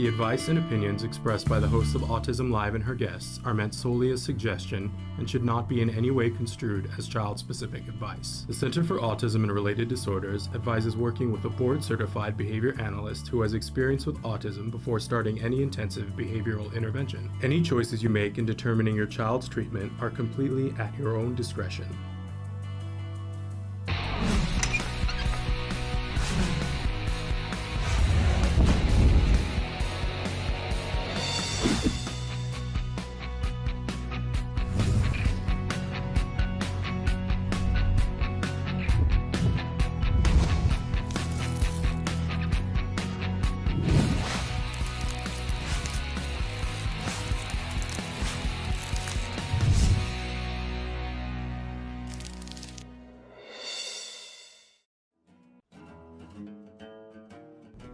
The advice and opinions expressed by the hosts of Autism Live and her guests are meant solely as suggestion and should not be in any way construed as child-specific advice. The Center for Autism and Related Disorders advises working with a board-certified behavior analyst who has experience with autism before starting any intensive behavioral intervention. Any choices you make in determining your child's treatment are completely at your own discretion.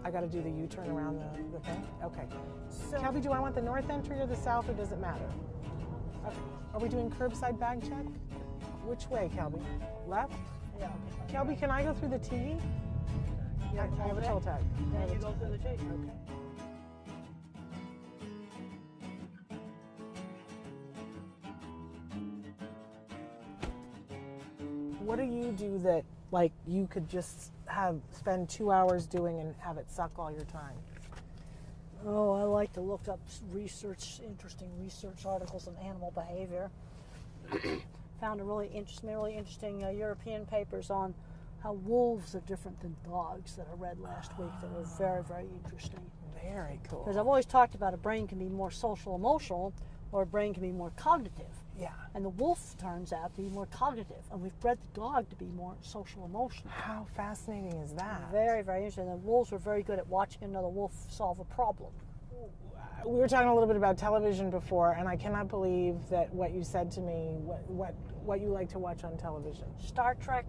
I got to do the U-turn around the thing? Okay. So, Kelby, do I want the north entry or the south, or does it matter? Okay. Are we doing curbside bag check? Which way, Kelby? Left? Yeah. Okay. Kelby, can I go through the T? Yeah, I have a toll tag. Yeah, you go through the T. Okay. What do you do that, like, you could just spend 2 hours doing and have it suck all your time? Oh, I like to look up interesting research articles on animal behavior. Found a really interesting European papers on how wolves are different than dogs that I read last week that were very, very interesting. Very cool. Because I've always talked about a brain can be more social emotional or a brain can be more cognitive. Yeah. And the wolf turns out to be more cognitive, and we've bred the dog to be more social emotional. How fascinating is that? Very, very interesting. The wolves were very good at watching another wolf solve a problem. We were talking a little bit about television before, and I cannot believe that what you said to me, what you like to watch on television. Star Trek.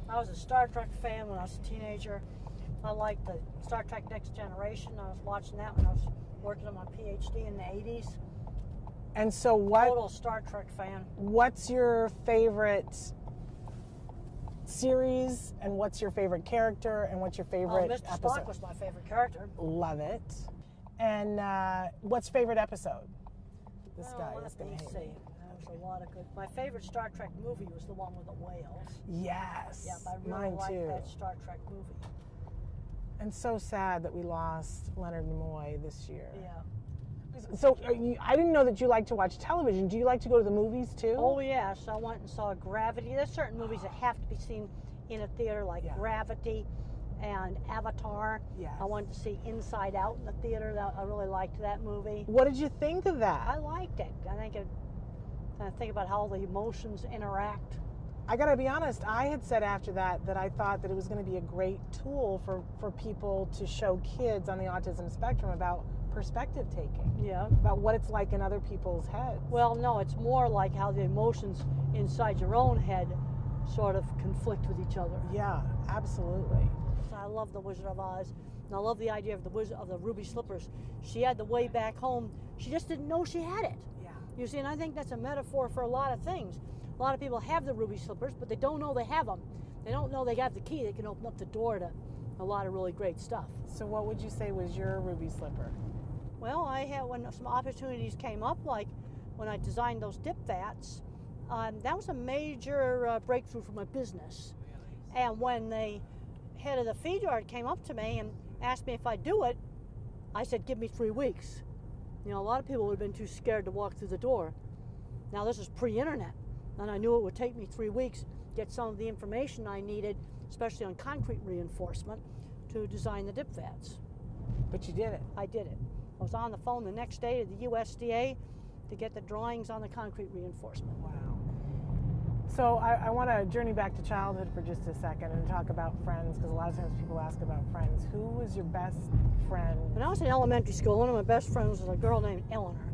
I was a Star Trek fan when I was a teenager. I liked the Star Trek Next Generation. I was watching that when I was working on my PhD in the 80s. And so Total Star Trek fan. What's your favorite series, and what's your favorite character, and what's your favorite Mr. episode? Spock was my favorite character. Love it. And what's favorite episode? This guy is let going me to hate see. me. There was a lot of good. My favorite Star Trek movie was the one with the whales. Yes. Yeah, I really mine liked too. that Star Trek movie. And so sad that we lost Leonard Nimoy this year. Yeah. So I didn't know that you like to watch television. Do you like to go to the movies too? Oh yes, I went and saw Gravity. There's certain movies that have to be seen in a theater, like Gravity and Avatar. Yes. I went to see Inside Out in the theater. I really liked that movie. What did you think of that? I liked it. I think about how the emotions interact. I gotta be honest, I had said after that I thought that it was going to be a great tool for people to show kids on the autism spectrum about perspective taking. Yeah. About what it's like in other people's heads. Well, no, it's more like how the emotions inside your own head sort of conflict with each other. Yeah, absolutely. I love The Wizard of Oz, and I love the idea of the ruby slippers. She had the way back home. She just didn't know she had it. Yeah. You see, and I think that's a metaphor for a lot of things. A lot of people have the ruby slippers, but they don't know they have them. They don't know they got the key that can open up the door to a lot of really great stuff. So what would you say was your ruby slipper? Well, I had, when some opportunities came up, like when I designed those dip vats, that was a major breakthrough for my business. And when the head of the feed yard came up to me and asked me if I'd do it, I said, give me 3 weeks. You know, a lot of people would have been too scared to walk through the door. Now, this is pre-internet, and I knew it would take me 3 weeks to get some of the information I needed, especially on concrete reinforcement, to design the dip vats. But you did it. I did it. I was on the phone the next day to the USDA to get the drawings on the concrete reinforcement. Wow. So I want to journey back to childhood for just a second and talk about friends, because a lot of times people ask about friends. Who was your best friend? When I was in elementary school, one of my best friends was a girl named Eleanor.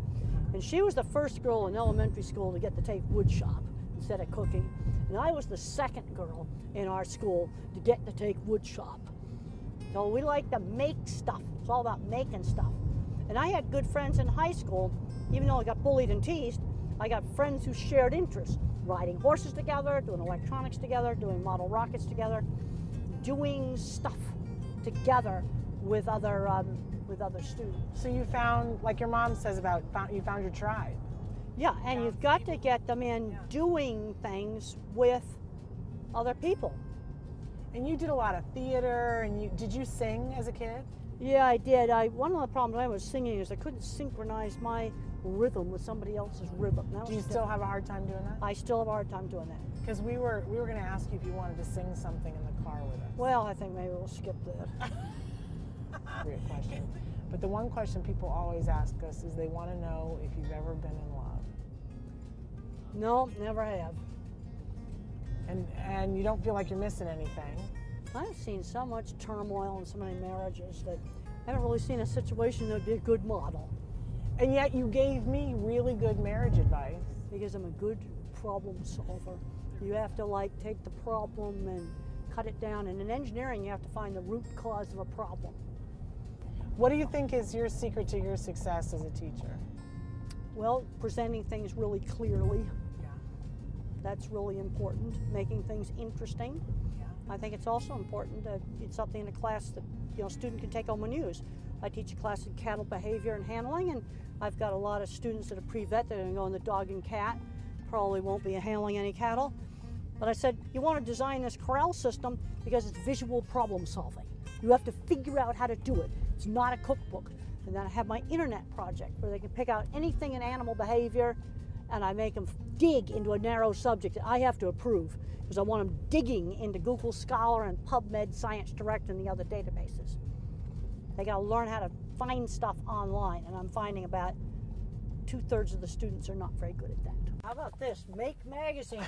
And she was the first girl in elementary school to get to take wood shop instead of cooking. And I was the second girl in our school to get to take wood shop. So we like to make stuff. It's all about making stuff. And I had good friends in high school. Even though I got bullied and teased, I got friends who shared interests. Riding horses together, doing electronics together, doing model rockets together, doing stuff together with other with other students. So you found, like your mom says about, you found your tribe. Yeah, and you've got to get them in doing things with other people. And you did a lot of theater, and did you sing as a kid? Yeah, I did. One of the problems I was singing is I couldn't synchronize my rhythm with somebody else's rhythm. Do you still have a hard time doing that? I still have a hard time doing that. Because we were going to ask you if you wanted to sing something in the car with us. Well, I think maybe we'll skip that. Great question. But the one question people always ask us is they want to know if you've ever been in love. No, never have. And you don't feel like you're missing anything. I've seen so much turmoil in so many marriages that I haven't really seen a situation that would be a good model. And yet you gave me really good marriage advice. Because I'm a good problem solver. You have to take the problem and cut it down. And in engineering, you have to find the root cause of a problem. What do you think is your secret to your success as a teacher? Well, presenting things really clearly. Yeah. That's really important. Making things interesting. Yeah. I think it's also important to get something in a class that a student can take home and use. I teach a class in cattle behavior and handling, and I've got a lot of students that are pre-vet that are going to go in the dog and cat. Probably won't be handling any cattle. But I said, you want to design this corral system because it's visual problem solving. You have to figure out how to do it. It's not a cookbook. And then I have my internet project where they can pick out anything in animal behavior, and I make them dig into a narrow subject that I have to approve because I want them digging into Google Scholar and PubMed, Science Direct, and the other databases. They got to learn how to find stuff online, and I'm finding about 2/3 of the students are not very good at that. How about this? Make magazine.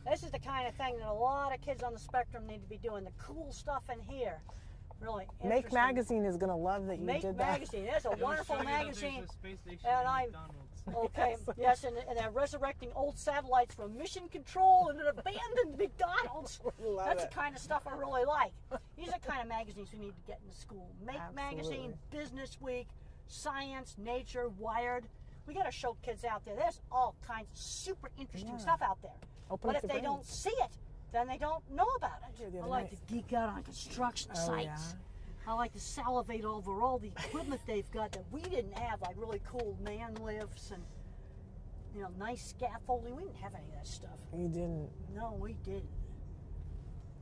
This is the kind of thing that a lot of kids on the spectrum need to be doing. The cool stuff in here. Really interesting. Make Magazine is going to love that you Make did that. Magazine. It's a wonderful magazine. And I'm okay. Yes, and they're resurrecting old satellites from mission control and an abandoned McDonald's. That's the kind of stuff I really like. These are the kind of magazines we need to get in school. Make Magazine, Business Week, Science, Nature, Wired. We got to show kids out there. There's all kinds of super interesting stuff out there. Open but up if the they brain. don't see it, then they don't know about it. the I other like night. to geek out on construction sites. I like to salivate over all the equipment they've got that we didn't have, like really cool man lifts and nice scaffolding. We didn't have any of that stuff. You didn't. No, we didn't.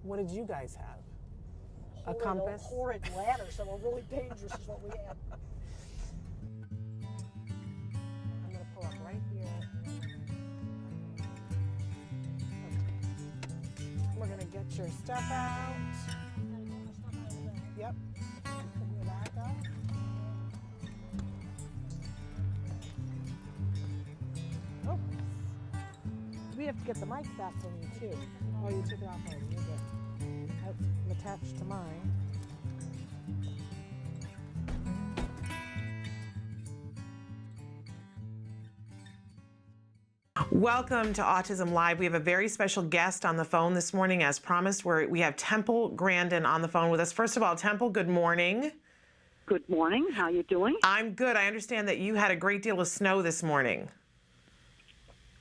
What did you guys have? Horrid, A compass? Horrid ladders that were really dangerous is what we had. I'm going to pull up right here. Okay. We're going to get your stuff out. Yep. Put your back up. Oh. We have to get the mic back from you too. Oh, you took it off already. You're good. I'm attached to mine. Welcome to Autism Live. We have a very special guest on the phone this morning, as promised. We have Temple Grandin on the phone with us. First of all, Temple, good morning. Good morning. How are you doing? I'm good. I understand that you had a great deal of snow this morning.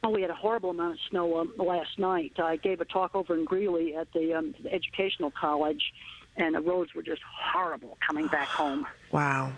Oh, we had a horrible amount of snow last night. I gave a talk over in Greeley at the educational college, and the roads were just horrible coming back home. Wow.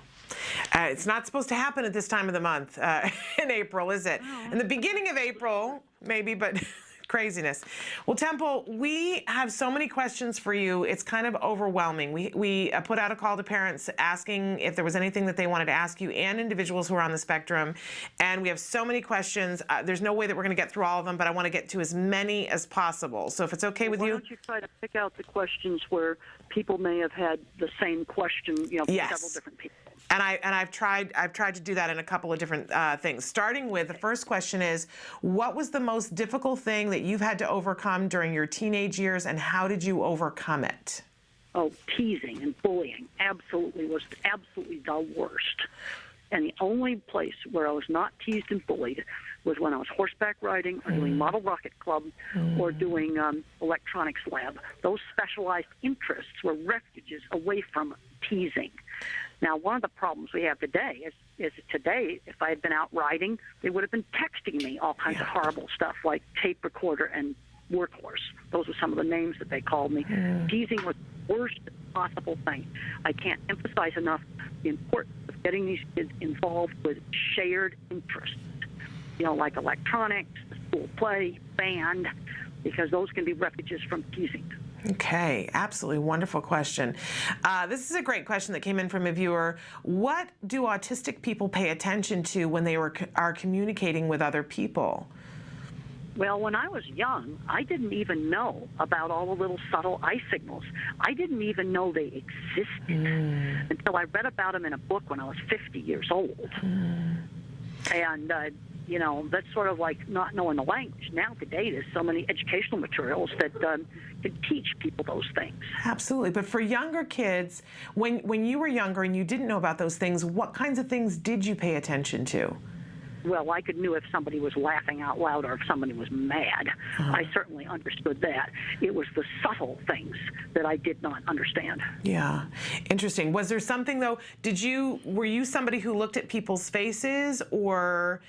It's not supposed to happen at this time of the month in April, is it? In the beginning of April, maybe, but craziness. Well, Temple, we have so many questions for you. It's kind of overwhelming. We put out a call to parents asking if there was anything that they wanted to ask you and individuals who are on the spectrum. And we have so many questions. There's no way that we're going to get through all of them, but I want to get to as many as possible. So if it's okay with you. Why don't you try to pick out the questions where people may have had the same question, from several different people. And I've tried to do that in a couple of different things. Starting with the first question is, what was the most difficult thing that you've had to overcome during your teenage years, and how did you overcome it? Oh, teasing and bullying was absolutely the worst. And the only place where I was not teased and bullied was when I was horseback riding or doing Model Rocket Club or doing electronics lab. Those specialized interests were refuges away from teasing. Now, one of the problems we have today is today, if I had been out riding, they would have been texting me all kinds of horrible stuff like tape recorder and workhorse. Those were some of the names that they called me. Teasing was worst possible thing. I can't emphasize enough the importance of getting these kids involved with shared interests, like electronics, school play, band, because those can be refuges from teasing. Okay, absolutely wonderful question. This is a great question that came in from a viewer. What do autistic people pay attention to when they are communicating with other people? Well, when I was young, I didn't even know about all the little subtle eye signals. I didn't even know they existed until I read about them in a book when I was 50 years old. And, that's sort of like not knowing the language. Now, today, there's so many educational materials that can teach people those things. Absolutely. But for younger kids, when you were younger and you didn't know about those things, what kinds of things did you pay attention to? Well, I could knew if somebody was laughing out loud or if somebody was mad. I certainly understood that. It was the subtle things that I did not understand. Yeah. Interesting. Was there something, though, were you somebody who looked at people's faces, or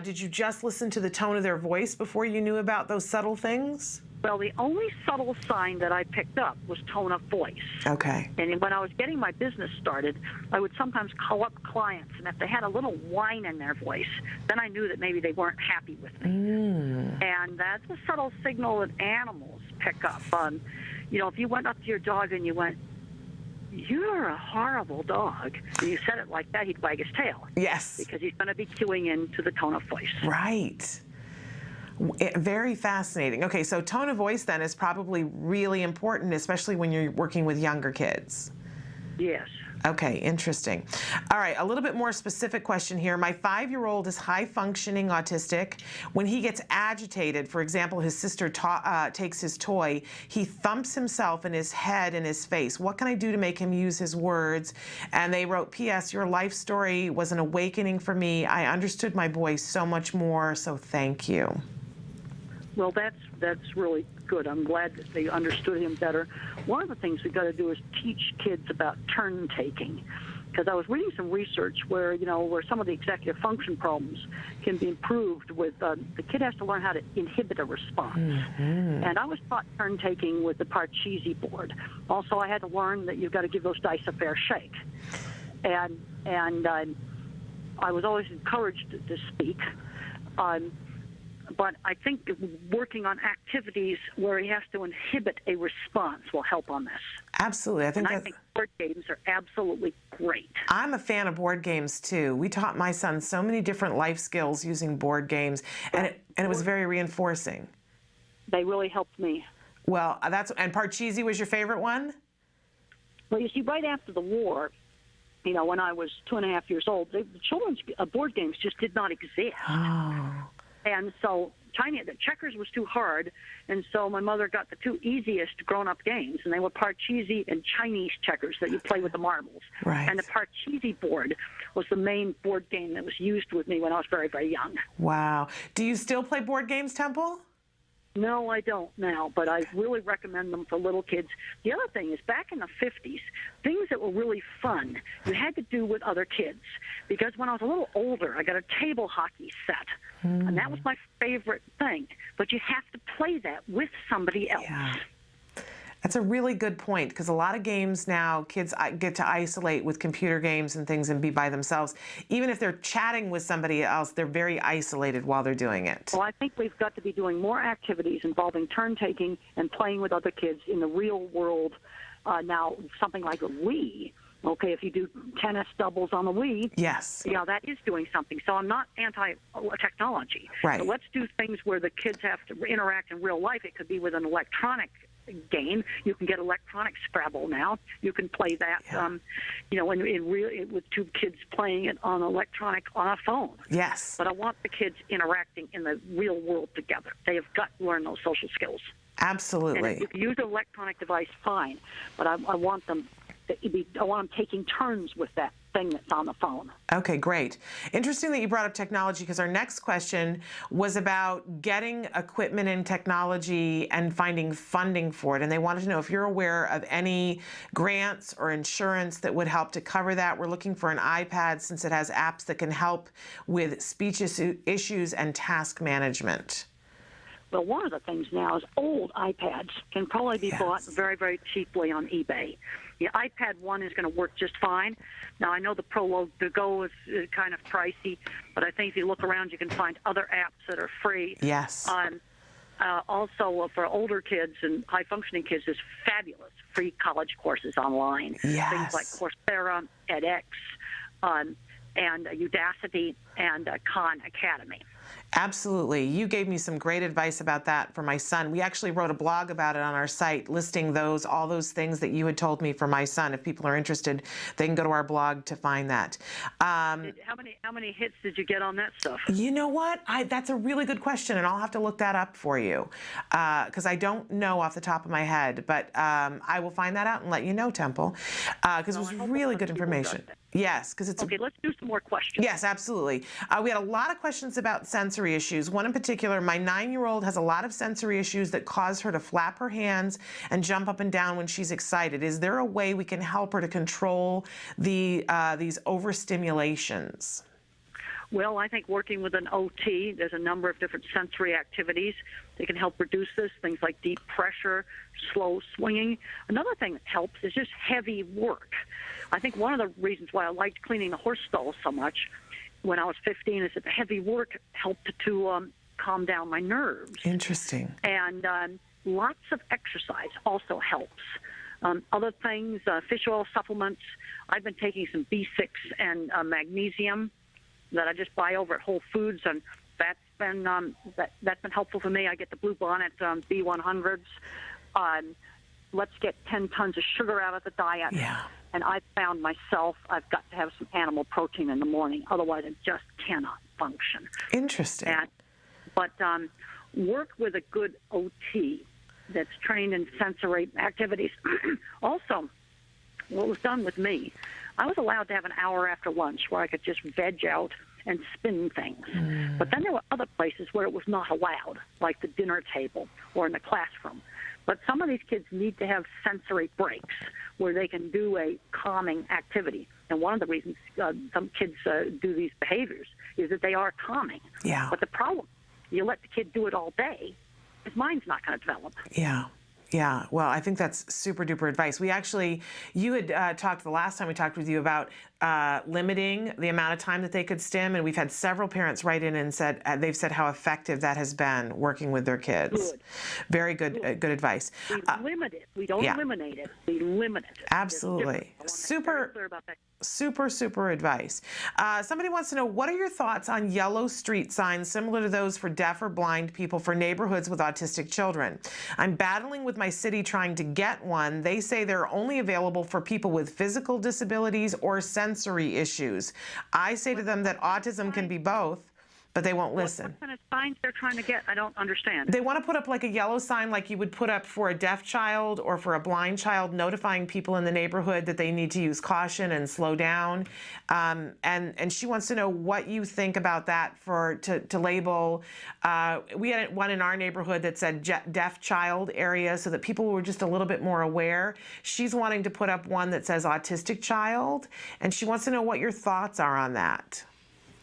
did you just listen to the tone of their voice before you knew about those subtle things? Well, the only subtle sign that I picked up was tone of voice. Okay. And when I was getting my business started, I would sometimes call up clients, and if they had a little whine in their voice, then I knew that maybe they weren't happy with me. And that's a subtle signal that animals pick up. If you went up to your dog and you went, "You're a horrible dog," and you said it like that, he'd wag his tail. Yes. Because he's going to be cueing into the tone of voice. Right. Very fascinating. Okay, so tone of voice then is probably really important, especially when you're working with younger kids. Yes. Okay, interesting. All right, a little bit more specific question here. My 5-year-old is high-functioning autistic. When he gets agitated, for example, his sister takes his toy, he thumps himself in his head and his face. What can I do to make him use his words? And they wrote, P.S. Your life story was an awakening for me. I understood my boy so much more, so thank you. Well, that's really good. I'm glad that they understood him better. One of the things we've got to do is teach kids about turn taking, because I was reading some research where some of the executive function problems can be improved with the kid has to learn how to inhibit a response. And I was taught turn taking with the Parcheesi board. Also, I had to learn that you've got to give those dice a fair shake. And I was always encouraged to speak. But I think working on activities where he has to inhibit a response will help on this. Absolutely. I think board games are absolutely great. I'm a fan of board games, too. We taught my son so many different life skills using board games, and it was very reinforcing. They really helped me. Well, and Parcheesi was your favorite one? Well, you see, right after the war, when I was 2.5 years old, the children's board games just did not exist. Oh. And so the checkers was too hard, and so my mother got the two easiest grown-up games, and they were Parcheesi and Chinese checkers that you play with the marbles. Right. And the Parcheesi board was the main board game that was used with me when I was very, very young. Wow. Do you still play board games, Temple? No, I don't now, but I really recommend them for little kids. The other thing is, back in the 50s, things that were really fun you had to do with other kids. Because when I was a little older, I got a table hockey set, and that was my favorite thing. But you have to play that with somebody else. Yeah. That's a really good point, because a lot of games now, kids get to isolate with computer games and things and be by themselves. Even if they're chatting with somebody else, they're very isolated while they're doing it. Well, I think we've got to be doing more activities involving turn-taking and playing with other kids in the real world. Now, something like a Wii. Okay, if you do tennis doubles on the Wii, yes, that is doing something. So I'm not anti-technology. Right. But let's do things where the kids have to interact in real life. It could be with an electronic game. You can get electronic Scrabble now. You can play that, with two kids playing it on a phone. Yes. But I want the kids interacting in the real world together. They have got to learn those social skills. Absolutely. And if you use an electronic device, fine. But I want them taking turns with that thing that's on the phone. Okay, great. Interesting that you brought up technology, because our next question was about getting equipment and technology and finding funding for it. And they wanted to know if you're aware of any grants or insurance that would help to cover that. We're looking for an iPad, since it has apps that can help with speech issues and task management. Well, one of the things now is old iPads can probably be bought very, very cheaply on eBay. The iPad 1 is going to work just fine. Now, I know the Pro to Go is kind of pricey, but I think if you look around, you can find other apps that are free. Yes. Also, for older kids and high-functioning kids, there's fabulous free college courses online. Yes. Things like Coursera, edX, and Udacity, and Khan Academy. Absolutely. You gave me some great advice about that for my son. We actually wrote a blog about it on our site listing all those things that you had told me for my son. If people are interested, they can go to our blog to find that. How many hits did you get on that stuff? You know what? That's a really good question, and I'll have to look that up for you because I don't know off the top of my head. But I will find that out and let you know, Temple, because it was really good information. Yes, because it's okay. Let's do some more questions. Yes, absolutely. We had a lot of questions about sensory issues. One in particular, my 9-year-old has a lot of sensory issues that cause her to flap her hands and jump up and down when she's excited. Is there a way we can help her to control these overstimulations? Well, I think working with an OT, there's a number of different sensory activities that can help reduce this, things like deep pressure, slow swinging. Another thing that helps is just heavy work. I think one of the reasons why I liked cleaning the horse stalls so much when I was 15 is that the heavy work helped to calm down my nerves. Interesting. And lots of exercise also helps. Other things, fish oil supplements. I've been taking some B6 and magnesium that I just buy over at Whole Foods, and that's been helpful for me. I get the Blue Bonnet B100s. Let's get 10 tons of sugar out of the diet. Yeah. And I found myself, I've got to have some animal protein in the morning. Otherwise, I just cannot function. Interesting. But work with a good OT that's trained in sensory activities. Also, what was done with me, I was allowed to have an hour after lunch where I could just veg out and spin things. But then there were other places where it was not allowed, like the dinner table or in the classroom. But some of these kids need to have sensory breaks where they can do a calming activity. And one of the reasons some kids do these behaviors is that they are calming. Yeah. But the problem, you let the kid do it all day, his mind's not going to develop. Yeah. Yeah, well, I think that's super duper advice. You had talked the last time we talked with you about limiting the amount of time that they could stim, and we've had several parents write in and said they've said how effective that has been working with their kids. Good. Very good, good advice. We limit it. We don't eliminate it. We limit it. Absolutely. Super advice. Somebody wants to know, what are your thoughts on yellow street signs similar to those for deaf or blind people for neighborhoods with autistic children? I'm battling with my city trying to get one. They say they're only available for people with physical disabilities or sensory issues. I say to them that autism can be both, but they won't listen. What kind of signs they're trying to get? I don't understand. They want to put up like a yellow sign like you would put up for a deaf child or for a blind child, notifying people in the neighborhood that they need to use caution and slow down. And she wants to know what you think about that to label. We had one in our neighborhood that said deaf child area so that people were just a little bit more aware. She's wanting to put up one that says autistic child, and she wants to know what your thoughts are on that.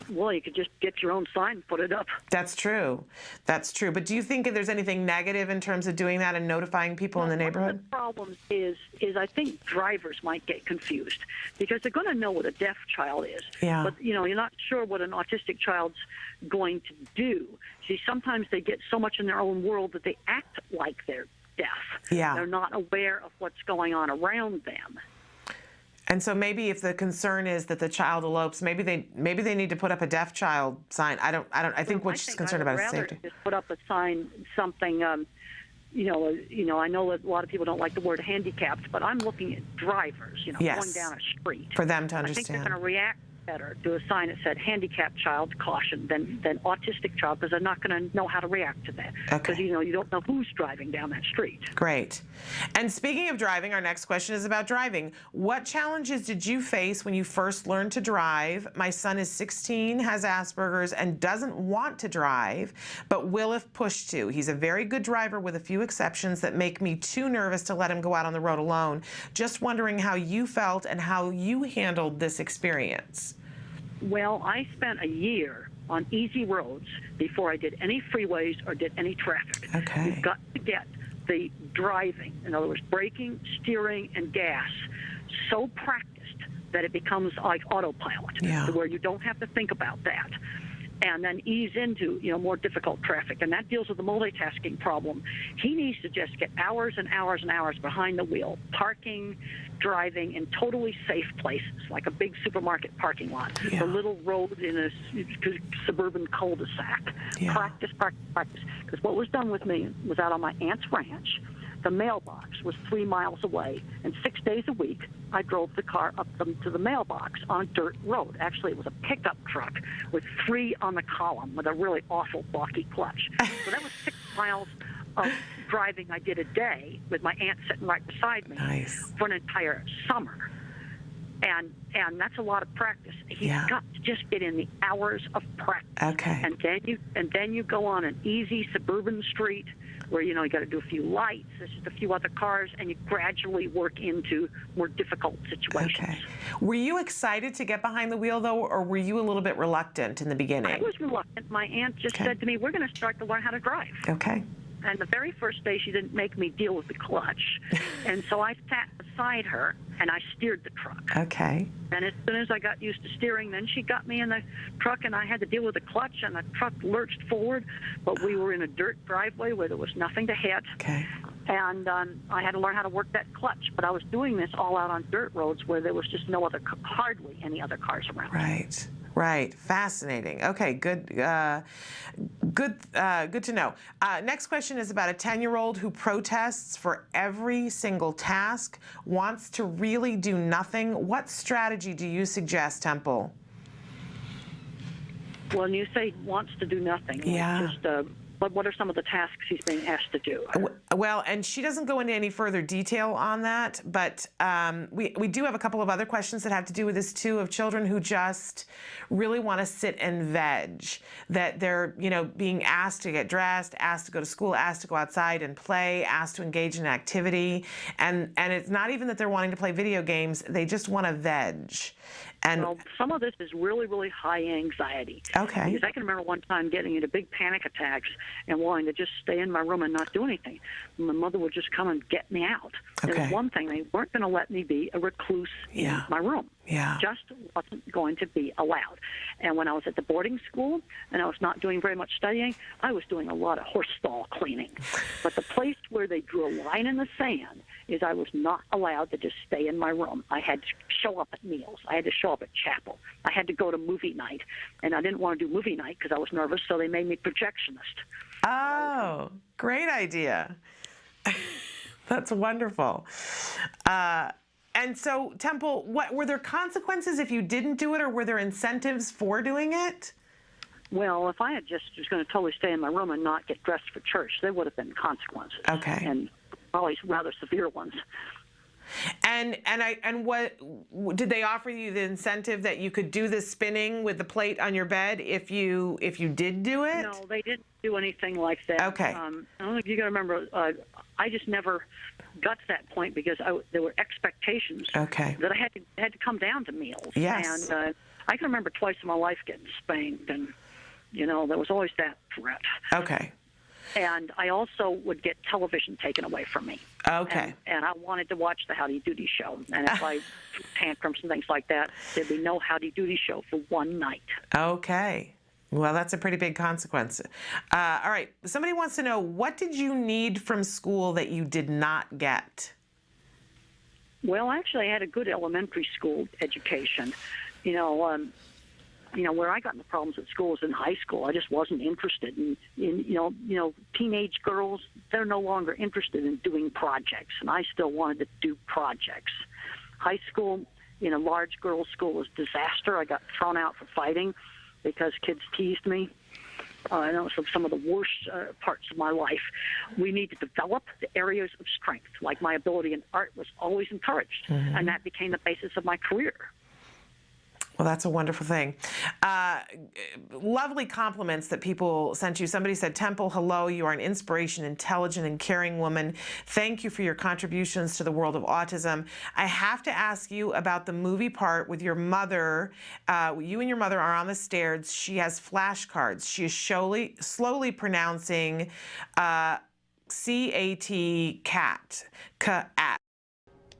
Well, you could just get your own sign and put it up. That's true. That's true. But do you think if there's anything negative in terms of doing that and notifying people in the neighborhood? One of the problems is I think drivers might get confused because they're going to know what a deaf child is. Yeah. But, you're not sure what an autistic child's going to do. See, sometimes they get so much in their own world that they act like they're deaf. Yeah. They're not aware of what's going on around them. And so maybe if the concern is that the child elopes, maybe they need to put up a deaf child sign. I think what she's concerned about is safety. Just put up a sign, something. I know that a lot of people don't like the word handicapped, but I'm looking at drivers. Yes. Going down a street. For them to understand. I think they're going to react better to a sign that said handicapped child caution than autistic child, because they're not going to know how to react to that. Because you don't know who's driving down that street. Great. And speaking of driving, our next question is about driving. What challenges did you face when you first learned to drive? My son is 16, has Asperger's, and doesn't want to drive, but will if pushed to. He's a very good driver with a few exceptions that make me too nervous to let him go out on the road alone. Just wondering how you felt and how you handled this experience. Well, I spent a year on easy roads before I did any freeways or did any traffic. Okay. You've got to get the driving, in other words, braking, steering, and gas, so practiced that it becomes like autopilot, Yeah. to where you don't have to think about that. And then ease into, more difficult traffic. And that deals with the multitasking problem. He needs to just get hours and hours and hours behind the wheel, parking, driving in totally safe places, like a big supermarket parking lot, Yeah. the little road in a suburban cul-de-sac. Yeah. Practice, practice, practice. Because what was done with me was out on my aunt's ranch. The mailbox was 3 miles away, and 6 days a week, I drove the car up to the mailbox on a dirt road. Actually, it was a pickup truck with 3 on the column with a really awful balky clutch. So that was 6 miles of driving I did a day with my aunt sitting right beside me. Nice. For an entire summer. And that's a lot of practice. He's Yeah. got to just get in the hours of practice. Okay. And then you go on an easy suburban street where you got to do a few lights, there's just a few other cars, and you gradually work into more difficult situations. Okay. Were you excited to get behind the wheel, though, or were you a little bit reluctant in the beginning? I was reluctant. My aunt just said to me, "We're going to start to learn how to drive." Okay. And the very first day, she didn't make me deal with the clutch. And so I sat beside her, and I steered the truck. Okay. And as soon as I got used to steering, then she got me in the truck, and I had to deal with the clutch, and the truck lurched forward. But we were in a dirt driveway where there was nothing to hit. Okay. And I had to learn how to work that clutch. But I was doing this all out on dirt roads where there was just hardly any other cars around. Right. Right. Fascinating. Okay. Good. Good to know. Next question is about a 10-year-old who protests for every single task, wants to really do nothing. What strategy do you suggest, Temple? Well, when you say wants to do nothing, Yeah. just what are some of the tasks he's being asked to do? Well, and she doesn't go into any further detail on that, but we do have a couple of other questions that have to do with this too, of children who just really want to sit and veg, that they're being asked to get dressed, asked to go to school, asked to go outside and play, asked to engage in activity, and it's not even that they're wanting to play video games, they just want to veg. And well, some of this is really, really high anxiety. Okay. Because I can remember one time getting into big panic attacks and wanting to just stay in my room and not do anything. My mother would just come and get me out. Okay. There was one thing, they weren't going to let me be a recluse in my room. Yeah. Just wasn't going to be allowed. And when I was at the boarding school and I was not doing very much studying, I was doing a lot of horse stall cleaning. But the place where they drew a line in the sand is I was not allowed to just stay in my room. I had to show up at meals. I had to show up at chapel. I had to go to movie night. And I didn't want to do movie night because I was nervous, so they made me projectionist. Oh, great idea. That's wonderful. And so, Temple, were there consequences if you didn't do it, or were there incentives for doing it? Well, if I had just was going to totally stay in my room and not get dressed for church, there would have been consequences. Okay. And probably rather severe ones. And what did they offer you, the incentive that you could do the spinning with the plate on your bed if you did do it? No, they didn't do anything like that. Okay. I don't think you got to remember. I just never got to that point because there were expectations Okay. that I had to come down to meals. Yes. And I can remember twice in my life getting spanked, and there was always that threat. Okay. And I also would get television taken away from me. Okay. And I wanted to watch the Howdy Doody show. And if I threw tantrums and things like that, there'd be no Howdy Doody show for one night. Okay. Well, that's a pretty big consequence. All right. Somebody wants to know, what did you need from school that you did not get? Well, actually, I had a good elementary school education. Where I got into problems at school was in high school. I just wasn't interested in teenage girls. They're no longer interested in doing projects, and I still wanted to do projects. High school, in a large girls' school, was disaster. I got thrown out for fighting because kids teased me. I know some of the worst parts of my life. We need to develop the areas of strength. Like my ability in art was always encouraged, and that became the basis of my career. Well, that's a wonderful thing. Lovely compliments that people sent you. Somebody said, Temple, hello, you are an inspiration, intelligent and caring woman. Thank you for your contributions to the world of autism. I have to ask you about the movie part with your mother. You and your mother are on the stairs. She has flashcards. She is slowly pronouncing C-A-T, cat, cat.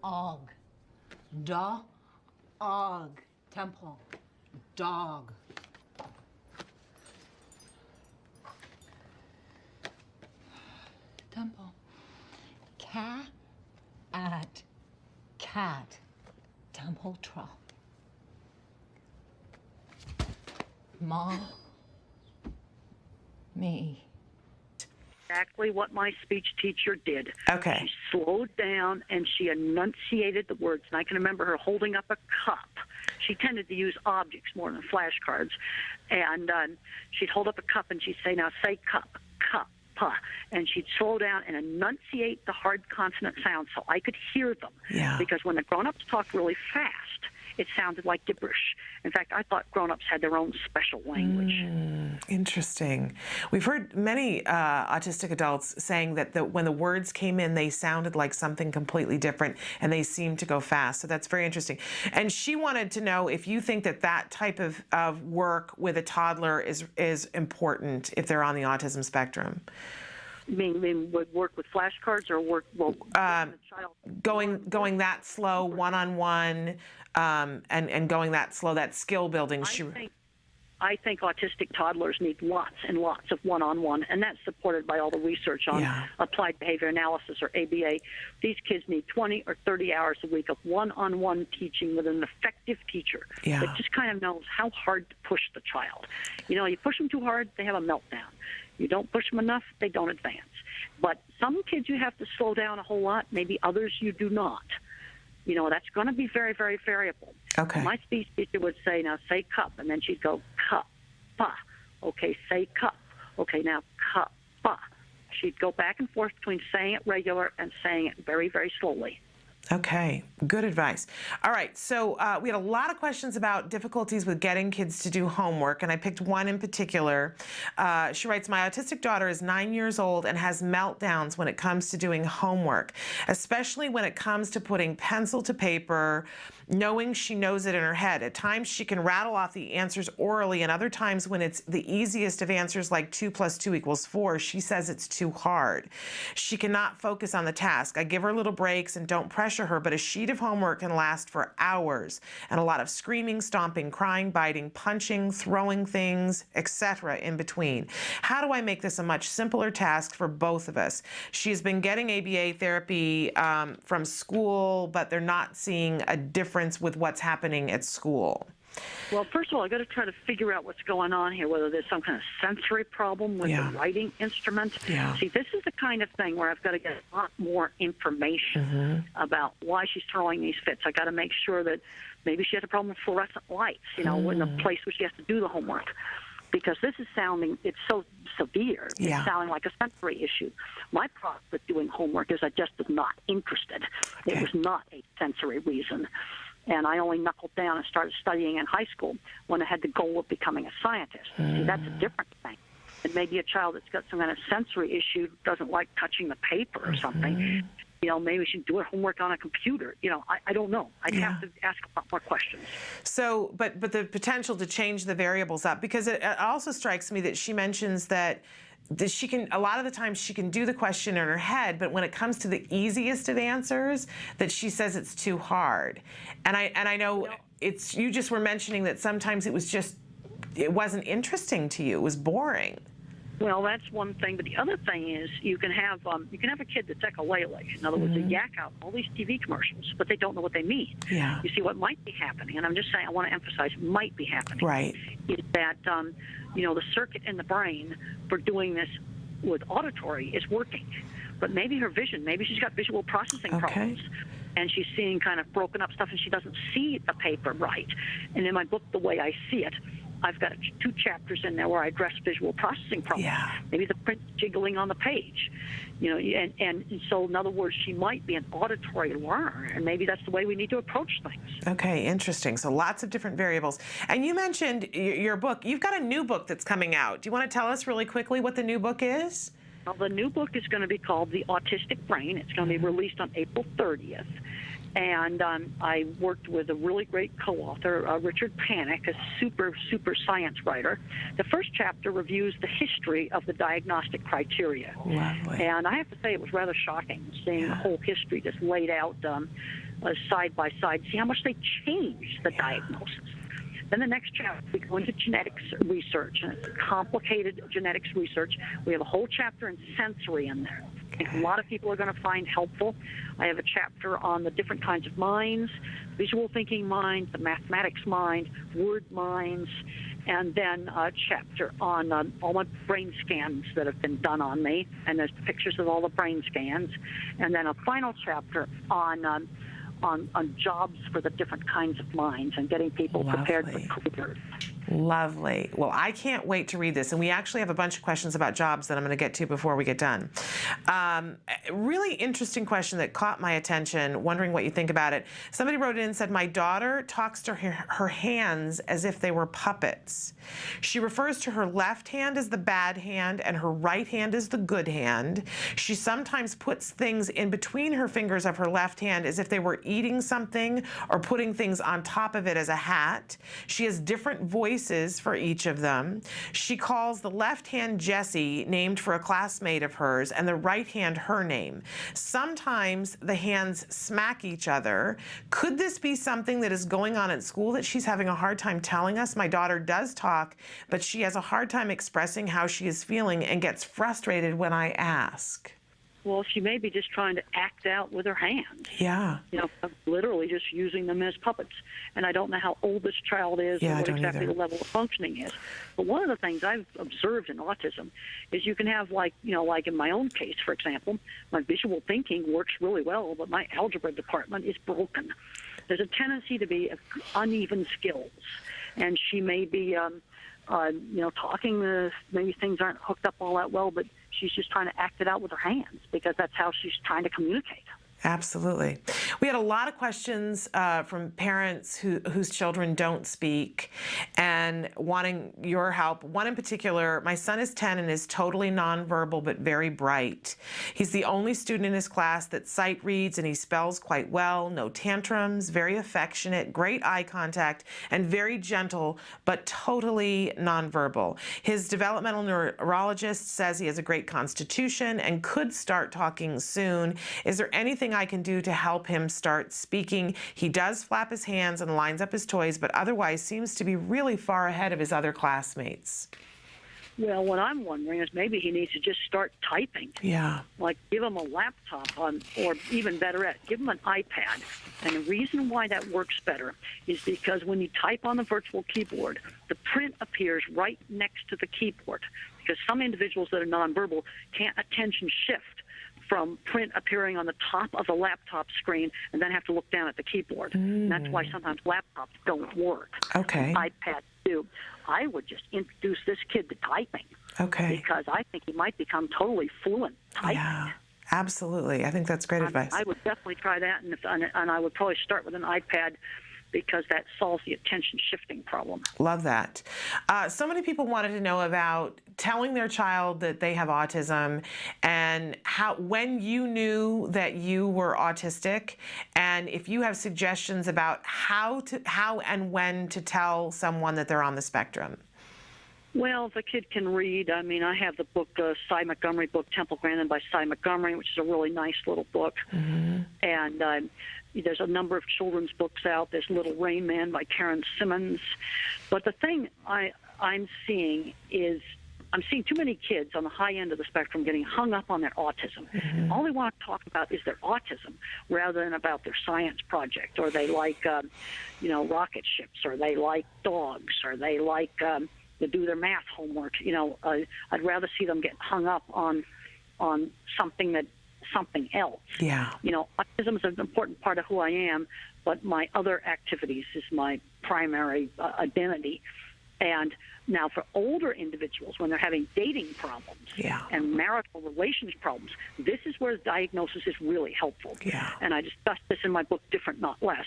Og. Da. Og. Temple. Dog. Temple. Cat. At. Cat. Temple. Tra. Ma. Me. Exactly what my speech teacher did. Okay. She slowed down and she enunciated the words. And I can remember her holding up a cup. She tended to use objects more than flashcards. And she'd hold up a cup and she'd say, now say cup, cup, pa. And she'd slow down and enunciate the hard consonant sounds so I could hear them. Yeah. Because when the grown-ups talked really fast, it sounded like gibberish. In fact, I thought grown-ups had their own special language. Interesting. We've heard many autistic adults saying that when the words came in, they sounded like something completely different and they seemed to go fast. So that's very interesting. And she wanted to know if you think that type of work with a toddler is important if they're on the autism spectrum. You mean would work with flashcards or work the child? Going that slow, one-on-one, and going that slow, that skill building. I think autistic toddlers need lots and lots of one-on-one, and that's supported by all the research on applied behavior analysis, or ABA. These kids need 20 or 30 hours a week of one-on-one teaching with an effective teacher that just kind of knows how hard to push the child. You know, you push them too hard, they have a meltdown. You don't push them enough, they don't advance. But some kids you have to slow down a whole lot, maybe others you do not. You know, that's going to be very, very variable. Okay. My speech teacher would say, now say cup, and then she'd go cup, pa. Okay, say cup. Okay, now cup, pa. She'd go back and forth between saying it regular and saying it very, very slowly. Okay, good advice. All right, so we had a lot of questions about difficulties with getting kids to do homework, and I picked one in particular. She writes, my autistic daughter is 9 years old and has meltdowns when it comes to doing homework, especially when it comes to putting pencil to paper, knowing she knows it in her head. At times she can rattle off the answers orally, and other times when it's the easiest of answers like 2 + 2 = 4, she says it's too hard. She cannot focus on the task. I give her little breaks and don't pressure her, but a sheet of homework can last for hours, and a lot of screaming, stomping, crying, biting, punching, throwing things, etc. in between. How do I make this a much simpler task for both of us? She's been getting ABA therapy from school, but they're not seeing a difference with what's happening at school. Well, first of all, I've got to try to figure out what's going on here, whether there's some kind of sensory problem with the writing instrument. See, this is the kind of thing where I've got to get a lot more information about why she's throwing these fits. I've got to make sure that maybe she has a problem with fluorescent lights, you know, in the place where she has to do the homework. Because this is sounding, it's so severe, it's sounding like a sensory issue. My problem with doing homework is I just was not interested. It was not a sensory reason. And I only knuckled down and started studying in high school when I had the goal of becoming a scientist. See, that's a different thing. And maybe a child that's got some kind of sensory issue doesn't like touching the paper or something. You know, maybe she should do her homework on a computer. You know, I don't know. I'd have to ask a lot more questions. So, but the potential to change the variables up, because it also strikes me that she mentions that she can, a lot of the times she can do the question in her head, but when it comes to the easiest of answers, that she says it's too hard. And I know it's, you just were mentioning that sometimes it wasn't interesting to you, it was boring. Well, that's one thing, but the other thing is you can have a kid that's echolele. In other words, they yak out all these TV commercials, but they don't know what they mean. Yeah. You see, what might be happening, and I'm just saying, I want to emphasize, might be happening. Right. Is that you know, the circuit in the brain for doing this with auditory is working, but maybe her vision, maybe she's got visual processing problems. And she's seeing kind of broken up stuff, and she doesn't see the paper right. And in my book, The Way I See It, I've got 2 chapters in there where I address visual processing problems. Yeah. Maybe the print jiggling on the page, and so in other words, she might be an auditory learner, and maybe that's the way we need to approach things. Okay, interesting. So lots of different variables. And you mentioned your book. You've got a new book that's coming out. Do you want to tell us really quickly what the new book is? Well, the new book is going to be called The Autistic Brain. It's going to be released on April 30th. And I worked with a really great co-author, Richard Panik, a super science writer. The first chapter reviews the history of the diagnostic criteria. Lovely. And I have to say it was rather shocking seeing the whole history just laid out side by side, see how much they changed the diagnosis. Then the next chapter, we go into genetics research, and it's complicated genetics research. We have a whole chapter in sensory in there. I think a lot of people are going to find helpful. I have a chapter on the different kinds of minds, visual thinking mind, the mathematics mind, word minds, and then a chapter on all my brain scans that have been done on me, and there's pictures of all the brain scans, and then a final chapter on jobs for the different kinds of minds and getting people prepared for careers. Lovely. Well, I can't wait to read this. And we actually have a bunch of questions about jobs that I'm going to get to before we get done. Really interesting question that caught my attention, wondering what you think about it. Somebody wrote in and said, my daughter talks to her hands as if they were puppets. She refers to her left hand as the bad hand and her right hand as the good hand. She sometimes puts things in between her fingers of her left hand as if they were eating something or putting things on top of it as a hat. She has different voices for each of them. She calls the left hand Jessie, named for a classmate of hers, and the right hand her name. Sometimes the hands smack each other. Could this be something that is going on at school that she's having a hard time telling us? My daughter does talk, but she has a hard time expressing how she is feeling and gets frustrated when I ask. Well, she may be just trying to act out with her hands. Yeah. Literally just using them as puppets. And I don't know how old this child is or what exactly the level of functioning is. But one of the things I've observed in autism is you can have, like in my own case, for example, my visual thinking works really well, but my algebra department is broken. There's a tendency to be uneven skills. And she may be, talking, maybe things aren't hooked up all that well, but she's just trying to act it out with her hands because that's how she's trying to communicate. Absolutely. We had a lot of questions from parents whose children don't speak and wanting your help. One in particular, my son is 10 and is totally nonverbal but very bright. He's the only student in his class that sight reads and he spells quite well, no tantrums, very affectionate, great eye contact, and very gentle but totally nonverbal. His developmental neurologist says he has a great constitution and could start talking soon. Is there anything I can do to help him start speaking? He does flap his hands and lines up his toys, but otherwise seems to be really far ahead of his other classmates. Well, what I'm wondering is maybe he needs to just start typing. Yeah. Like give him a laptop or even better yet, give him an iPad. And the reason why that works better is because when you type on the virtual keyboard, the print appears right next to the keyboard. Because some individuals that are nonverbal can't attention shift from print appearing on the top of the laptop screen and then have to look down at the keyboard. And that's why sometimes laptops don't work. Okay. iPads do. I would just introduce this kid to typing. Okay. Because I think he might become totally fluent typing. Yeah, absolutely. I think that's great advice. I would definitely try that, and I would probably start with an iPad because that solves the attention shifting problem. Love that. So many people wanted to know about telling their child that they have autism and when you knew that you were autistic, and if you have suggestions about how and when to tell someone that they're on the spectrum. Well, if a kid can read, I mean, I have the book, Cy Montgomery book, Temple Grandin by Cy Montgomery, which is a really nice little book. Mm-hmm. And there's a number of children's books out. There's Little Rain Man by Karen Simmons. But the thing I'm seeing is I'm seeing too many kids on the high end of the spectrum getting hung up on their autism. Mm-hmm. All they want to talk about is their autism rather than about their science project, or they like, rocket ships, or they like dogs, or they like to do their math homework. I'd rather see them get hung up on something else. Yeah. Autism is an important part of who I am, but my other activities is my primary identity. And now for older individuals, when they're having dating problems and marital relations problems, this is where diagnosis is really helpful. Yeah. And I discussed this in my book, Different Not Less,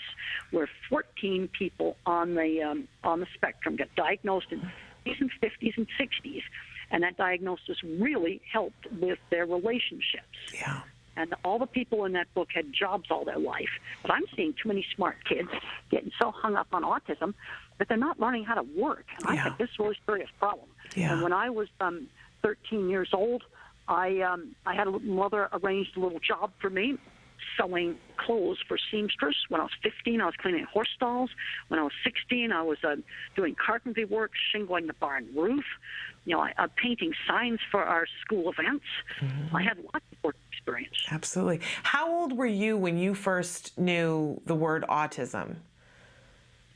where 14 people on the spectrum get diagnosed in the 40s and 50s and 60s, and that diagnosis really helped with their relationships. Yeah. And all the people in that book had jobs all their life. But I'm seeing too many smart kids getting so hung up on autism that they're not learning how to work. And I think this is a really serious problem. Yeah. And when I was 13 years old, I had a mother arranged a little job for me, sewing clothes for seamstress. When I was 15, I was cleaning horse stalls. When I was 16, I was doing carpentry work, shingling the barn roof. Painting signs for our school events. I had lots of work experience. Absolutely. How old were you when you first knew the word autism?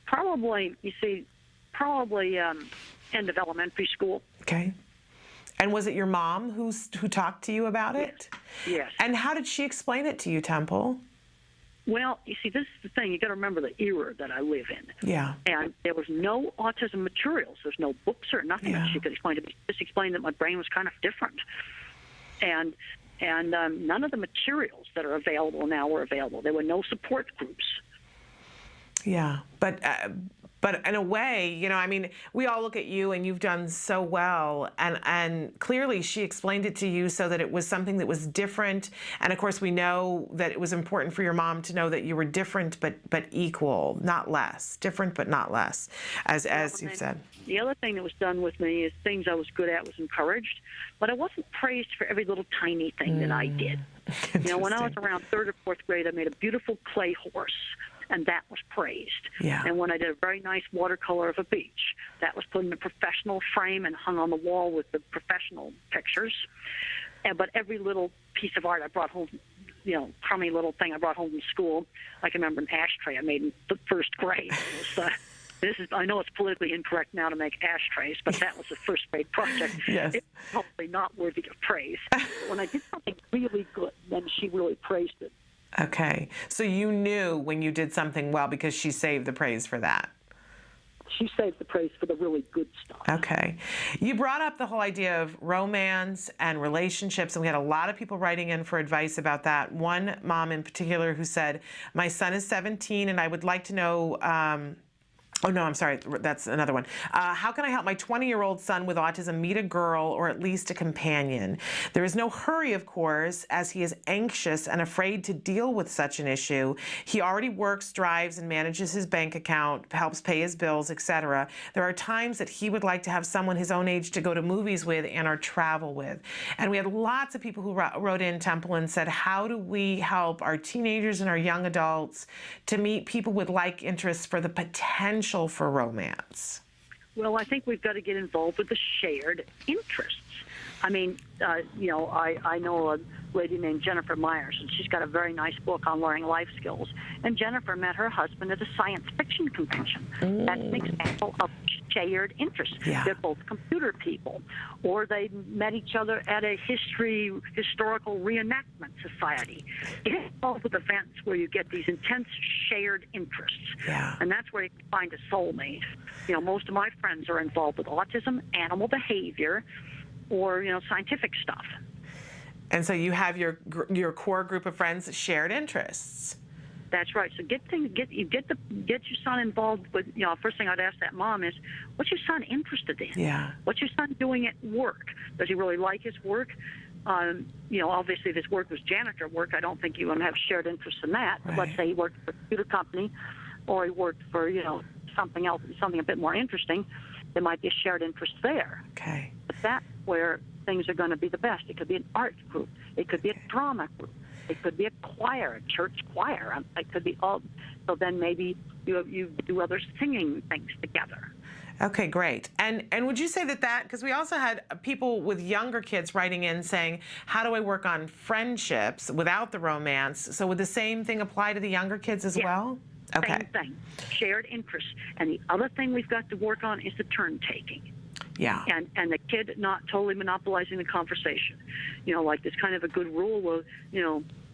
Probably end of elementary school. Okay. And was it your mom who talked to you about it? Yes. And how did she explain it to you, Temple? Well, you see, this is the thing. You got to remember the era that I live in. Yeah. And there was no autism materials. There's no books or nothing that she could explain to me. Just explained that my brain was kind of different. And none of the materials that are available now were available. There were no support groups. Yeah, but in a way, I mean, we all look at you and you've done so well, and clearly she explained it to you so that it was something that was different. And of course, we know that it was important for your mom to know that you were different but equal, not less. Different but not less, as you've said. The other thing that was done with me is things I was good at was encouraged, but I wasn't praised for every little tiny thing that I did. When I was around 3rd or 4th grade, I made a beautiful clay horse, and that was praised. Yeah. And when I did a very nice watercolor of a beach, that was put in a professional frame and hung on the wall with the professional pictures. But every little piece of art I brought home, crummy little thing I brought home from school, I can remember an ashtray I made in the 1st grade. I know it's politically incorrect now to make ashtrays, but that was a 1st grade project. Yes. It's probably not worthy of praise. But when I did something really good, then she really praised it. Okay. So you knew when you did something well because she saved the praise for that. She saved the praise for the really good stuff. Okay. You brought up the whole idea of romance and relationships, and we had a lot of people writing in for advice about that. One mom in particular who said, my son is 17 and I would like to know... Oh, no, I'm sorry. That's another one. How can I help my 20-year-old son with autism meet a girl or at least a companion? There is no hurry, of course, as he is anxious and afraid to deal with such an issue. He already works, drives, and manages his bank account, helps pay his bills, etc. There are times that he would like to have someone his own age to go to movies with and or travel with. And we had lots of people who wrote in, Temple, and said, how do we help our teenagers and our young adults to meet people with like interests for the potential for romance? Well, I think we've got to get involved with the shared interests. I mean, I know a lady named Jennifer Myers, and she's got a very nice book on learning life skills. And Jennifer met her husband at a science fiction convention. That's an example of shared interest. Yeah. They're both computer people. Or they met each other at a historical reenactment society. Get involved with events where you get these intense shared interests. Yeah. And that's where you can find a soulmate. Most of my friends are involved with autism, animal behavior, or scientific stuff. And so you have your core group of friends shared interests. That's right. So get your son involved with. First thing I'd ask that mom is, what's your son interested in? Yeah. What's your son doing at work? Does he really like his work? Obviously, if his work was janitor work, I don't think you want to have shared interest in that. Right. Let's say he worked for a computer company, or he worked for something else, something a bit more interesting. There might be a shared interest there. Okay. But that's where things are going to be the best. It could be an art group. It could be a drama group. It could be a choir, a church choir. It could be all. So then maybe you do other singing things together. Okay, great. And would you say that because we also had people with younger kids writing in saying, how do I work on friendships without the romance? So would the same thing apply to the younger kids as well? Okay. Same thing. Shared interests. And the other thing we've got to work on is the turn taking. Yeah. And the kid not totally monopolizing the conversation. Like there's kind of a good rule of,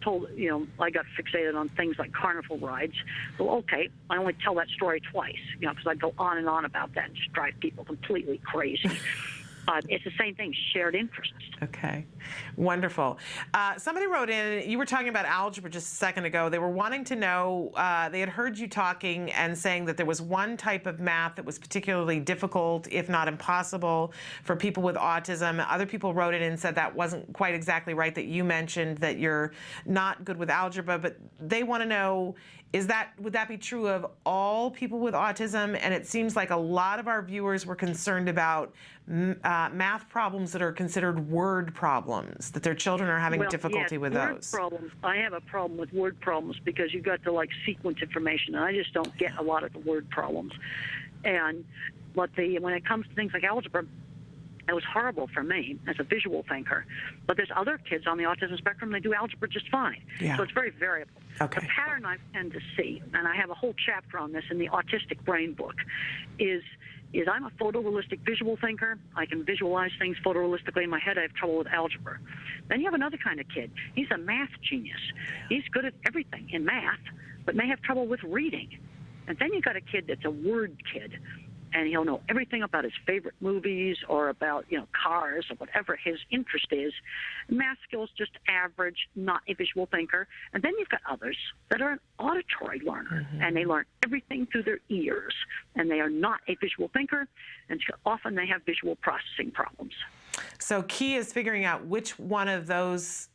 told, I got fixated on things like carnival rides. Well, okay, I only tell that story twice, because I go on and on about that and just drive people completely crazy. It's the same thing, shared interests. Okay, wonderful. Somebody wrote in, you were talking about algebra just a second ago. They were wanting to know, they had heard you talking and saying that there was one type of math that was particularly difficult, if not impossible, for people with autism. Other people wrote in and said that wasn't quite exactly right, that you mentioned that you're not good with algebra, but they want to know, would that be true of all people with autism? And it seems like a lot of our viewers were concerned about math problems that are considered word problems, that their children are having difficulty with those. Problems. I have a problem with word problems because you got to sequence information, and I just don't get a lot of the word problems. And when it comes to things like algebra, it was horrible for me as a visual thinker. But there's other kids on the autism spectrum, they do algebra just fine. Yeah. So it's very variable. Okay. The pattern I tend to see, and I have a whole chapter on this in the Autistic Brain book, is I'm a photorealistic visual thinker. I can visualize things photorealistically in my head. I have trouble with algebra. Then you have another kind of kid. He's a math genius. He's good at everything in math, but may have trouble with reading. And then you got a kid that's a word kid, and he'll know everything about his favorite movies or about, cars or whatever his interest is. Math skills, just average, not a visual thinker. And then you've got others that are an auditory learner, and they learn everything through their ears, and they are not a visual thinker, and so often they have visual processing problems. So key is figuring out which one of those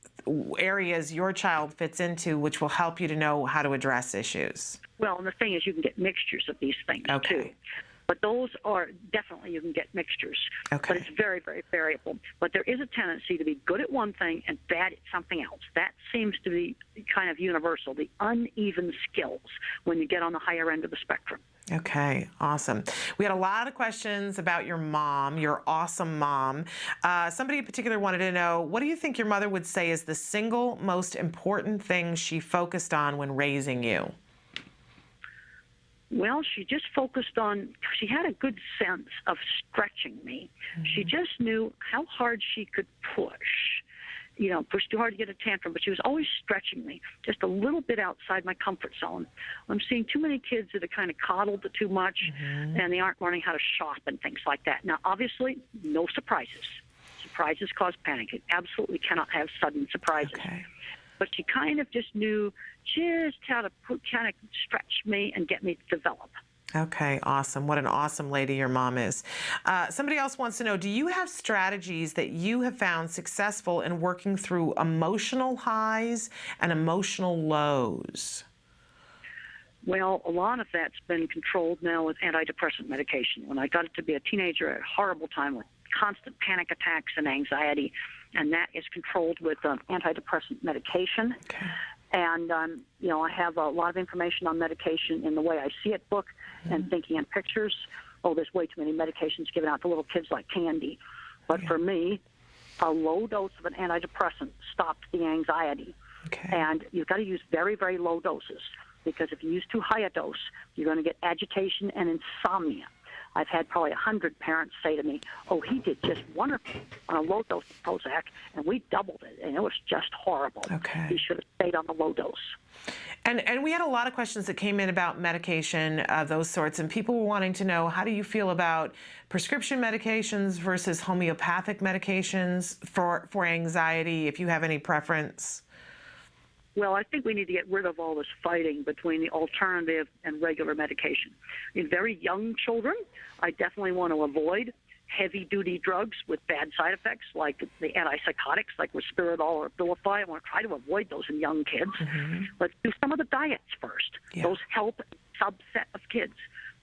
areas your child fits into, which will help you to know how to address issues. Well, and the thing is, you can get mixtures of these things, too. But those are definitely, you can get mixtures. Okay. But it's very, very variable. But there is a tendency to be good at one thing and bad at something else. That seems to be kind of universal, the uneven skills when you get on the higher end of the spectrum. Okay, awesome. We had a lot of questions about your mom, your awesome mom. Somebody in particular wanted to know, what do you think your mother would say is the single most important thing she focused on when raising you? Well, she just focused on, she had a good sense of stretching me. She just knew how hard she could push. Push too hard to get a tantrum, but she was always stretching me just a little bit outside my comfort zone. I'm seeing too many kids that are kind of coddled too much, and they aren't learning how to shop and things like that. Now, obviously, no surprises. Surprises cause panic. You absolutely cannot have sudden surprises. Okay. But she kind of just knew just how to kind of stretch me and get me to develop. Okay, awesome. What an awesome lady your mom is. Somebody else wants to know, do you have strategies that you have found successful in working through emotional highs and emotional lows? Well, a lot of that's been controlled now with antidepressant medication. When I got to be a teenager, I had a horrible time with constant panic attacks and anxiety, and that is controlled with antidepressant medication. Okay. And, I have a lot of information on medication in the Way I See It book and Thinking in Pictures. Oh, there's way too many medications given out to little kids like candy. But for me, a low dose of an antidepressant stopped the anxiety. Okay. And you've got to use very, very low doses, because if you use too high a dose, you're going to get agitation and insomnia. I've had probably 100 parents say to me, oh, he did just wonderful on a low dose of Prozac, and we doubled it, and it was just horrible. Okay. He should have stayed on the low dose. And we had a lot of questions that came in about medication, those sorts, and people were wanting to know, how do you feel about prescription medications versus homeopathic medications for anxiety, if you have any preference? Well, I think we need to get rid of all this fighting between the alternative and regular medication. In very young children, I definitely want to avoid heavy-duty drugs with bad side effects, like the antipsychotics, like Risperdal or Abilify. I want to try to avoid those in young kids. Let's do some of the diets first. Yeah. Those help a subset of kids.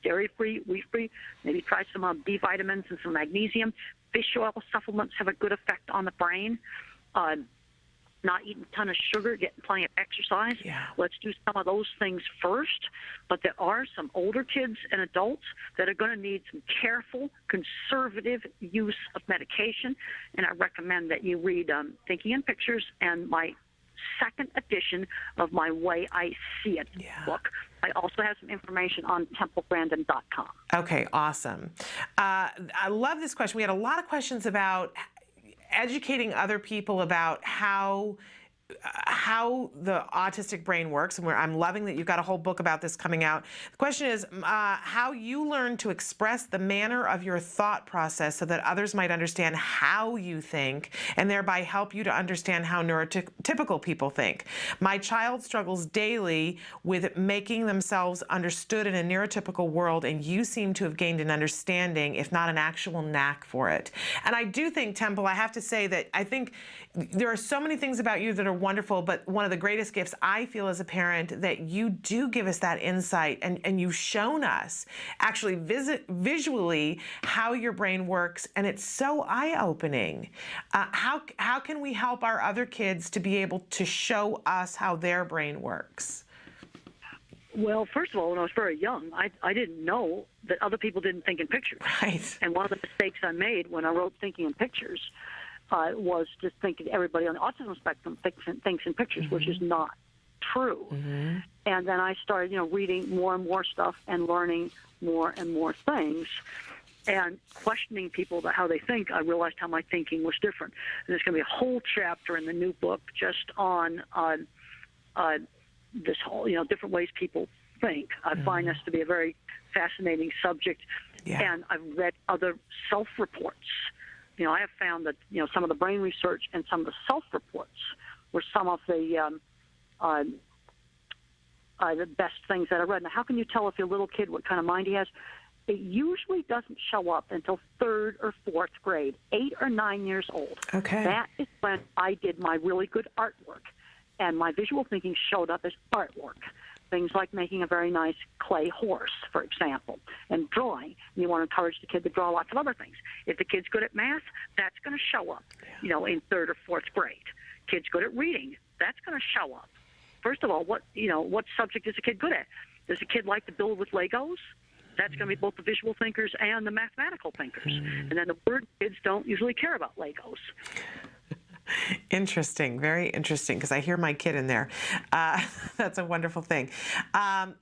Dairy-free, wheat-free, maybe try some B vitamins and some magnesium. Fish oil supplements have a good effect on the brain. Not eating a ton of sugar, getting plenty of exercise. Yeah. Let's do some of those things first. But there are some older kids and adults that are going to need some careful, conservative use of medication. And I recommend that you read Thinking in Pictures and my second edition of my Way I See It book. I also have some information on templegrandin.com. Okay, awesome. I love this question. We had a lot of questions about educating other people about how how the autistic brain works, and I'm loving that you've got a whole book about this coming out. The question is how you learn to express the manner of your thought process so that others might understand how you think and thereby help you to understand how neurotypical people think. My child struggles daily with making themselves understood in a neurotypical world, and you seem to have gained an understanding, if not an actual knack for it. And I do think, Temple, I have to say that I think there are so many things about you that are wonderful, but one of the greatest gifts I feel as a parent that you do give us that insight, and you've shown us actually visually how your brain works, and it's so eye-opening. How can we help our other kids to be able to show us how their brain works? Well, first of all, when I was very young, I didn't know that other people didn't think in pictures. Right. And one of the mistakes I made when I wrote Thinking in Pictures was just thinking everybody on the autism spectrum thinks in pictures, which is not true. And then I started, reading more and more stuff and learning more and more things and questioning people about how they think. I realized how my thinking was different. And there's going to be a whole chapter in the new book just on this whole, different ways people think. I find this to be a very fascinating subject. Yeah. And I've read other self-reports. I have found that, some of the brain research and some of the self-reports were some of the best things that I read. Now, how can you tell if your little kid what kind of mind he has? It usually doesn't show up until 3rd or 4th grade, 8 or 9 years old. Okay. That is when I did my really good artwork, and my visual thinking showed up as artwork. Things like making a very nice clay horse, for example, and drawing. And you want to encourage the kid to draw lots of other things. If the kid's good at math, that's going to show up, in 3rd or 4th grade. Kid's good at reading, that's going to show up. First of all, what subject is a kid good at? Does a kid like to build with Legos? That's going to be both the visual thinkers and the mathematical thinkers. And then the word kids don't usually care about Legos. Interesting, very interesting, because I hear my kid in there. That's a wonderful thing.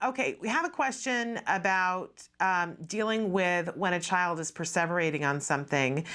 Okay, we have a question about dealing with when a child is perseverating on something,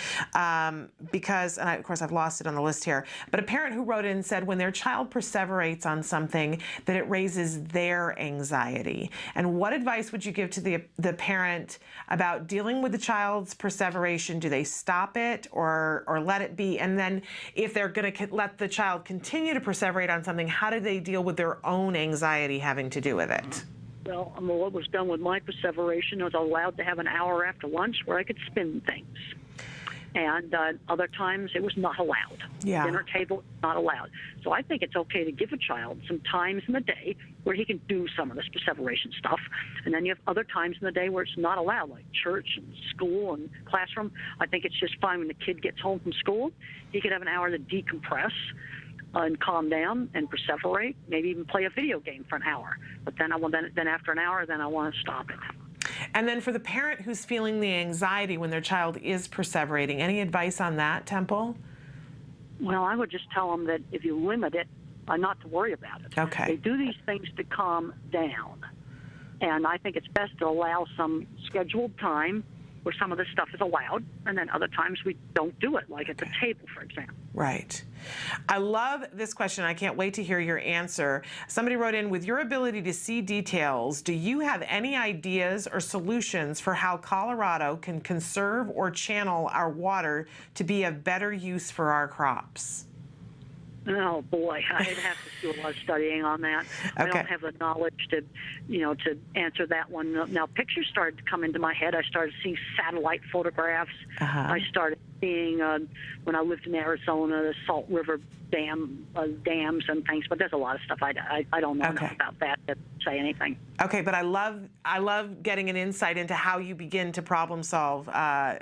because, and of course I've lost it on the list here, but a parent who wrote in said when their child perseverates on something that it raises their anxiety. And what advice would you give to the parent about dealing with the child's perseveration? Do they stop it or let it be? And then if they're going to let the child continue to perseverate on something, how do they deal with their own anxiety having to do with it? Well, what was done with my perseveration, I was allowed to have an hour after lunch where I could spin things. And other times it was not allowed. Yeah. Dinner table, not allowed. So I think it's okay to give a child some times in the day where he can do some of this perseveration stuff. And then you have other times in the day where it's not allowed, like church and school and classroom. I think it's just fine when the kid gets home from school. He could have an hour to decompress and calm down and perseverate, maybe even play a video game for an hour. But then after an hour, then I want to stop it. And then for the parent who's feeling the anxiety when their child is perseverating, any advice on that, Temple? Well, I would just tell them that if you limit it, not to worry about it. Okay. They do these things to calm down. And I think it's best to allow some scheduled time where some of this stuff is allowed, and then other times we don't do it, like at the table, for example. Right. I love this question. I can't wait to hear your answer. Somebody wrote in, with your ability to see details, do you have any ideas or solutions for how Colorado can conserve or channel our water to be of better use for our crops? Oh boy, I'd have to do a lot of studying on that. I don't have the knowledge to answer that one. Now, pictures started to come into my head. I started seeing satellite photographs. I started seeing, when I lived in Arizona, the Salt River dams and things. But there's a lot of stuff I don't know enough about that to say anything. Okay, but I love getting an insight into how you begin to problem solve.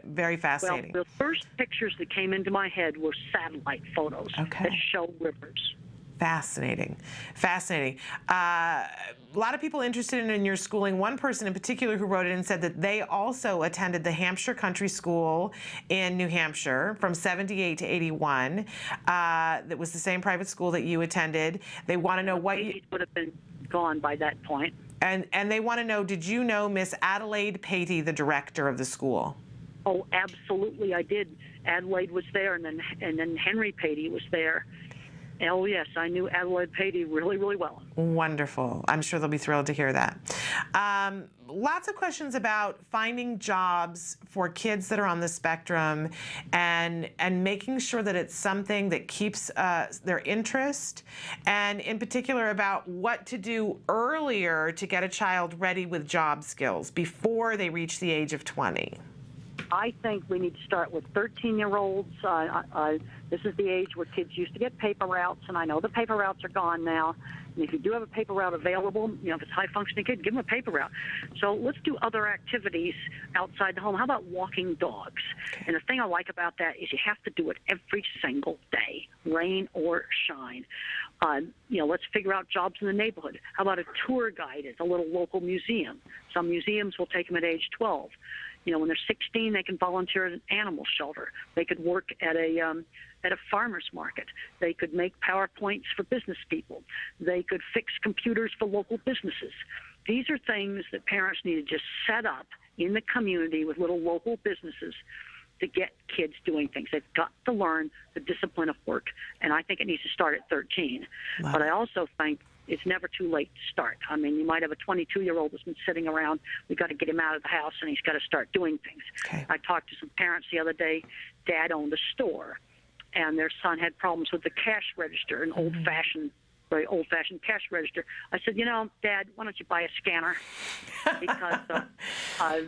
Very fascinating. Well, the first pictures that came into my head were satellite photos that show rivers. Fascinating. Fascinating. A lot of people interested in your schooling. One person in particular who wrote it and said that they also attended the Hampshire Country School in New Hampshire from 78 to 81. That was the same private school that you attended. They want to know what you would have been gone by that point. And they want to know, did you know Miss Adelaide Patey, the director of the school? Oh, absolutely, I did. Adelaide was there, and then Henry Patey was there. Oh, yes, I knew Adelaide Patey really, really well. Wonderful. I'm sure they'll be thrilled to hear that. Lots of questions about finding jobs for kids that are on the spectrum and making sure that it's something that keeps their interest, and in particular about what to do earlier to get a child ready with job skills before they reach the age of 20. I think we need to start with 13-year-olds. This is the age where kids used to get paper routes, and I know the paper routes are gone now. And if you do have a paper route available, if it's a high-functioning kid, give them a paper route. So let's do other activities outside the home. How about walking dogs? And the thing I like about that is you have to do it every single day, rain or shine. Let's figure out jobs in the neighborhood. How about a tour guide at a little local museum? Some museums will take them at age 12. When they're 16, they can volunteer at an animal shelter. They could work at a farmer's market. They could make PowerPoints for business people. They could fix computers for local businesses. These are things that parents need to just set up in the community with little local businesses to get kids doing things. They've got to learn the discipline of work, and I think it needs to start at 13. Wow. But I also think it's never too late to start. I mean, you might have a 22-year-old that's been sitting around. We've got to get him out of the house, and he's got to start doing things. Okay. I talked to some parents the other day. Dad owned a store, and their son had problems with the cash register, an very old-fashioned cash register. I said, Dad, why don't you buy a scanner? Because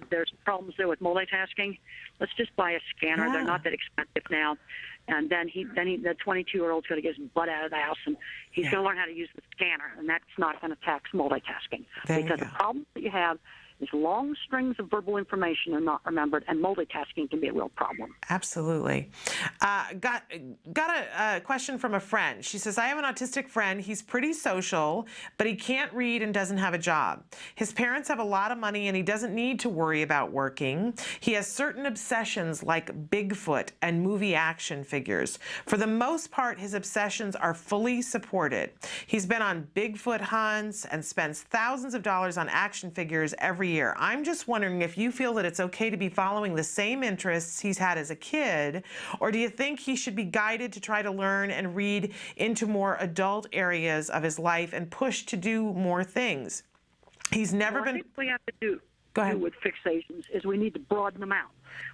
there's problems there with multitasking. Let's just buy a scanner. Yeah. They're not that expensive now. And then the 22-year-old's going to get his butt out of the house, and he's going to learn how to use the scanner, and that's not going to tax multitasking. Because the problem that you have is long strings of verbal information are not remembered, and multitasking can be a real problem. Absolutely. Got a question from a friend. She says, I have an autistic friend. He's pretty social, but he can't read and doesn't have a job. His parents have a lot of money, and he doesn't need to worry about working. He has certain obsessions like Bigfoot and movie action figures. For the most part, his obsessions are fully supported. He's been on Bigfoot hunts and spends thousands of dollars on action figures every year. I'm just wondering if you feel that it's okay to be following the same interests he's had as a kid, or do you think he should be guided to try to learn and read into more adult areas of his life and pushed to do more things? He's never been... I think we have to do ahead. With fixations is we need to broaden them out.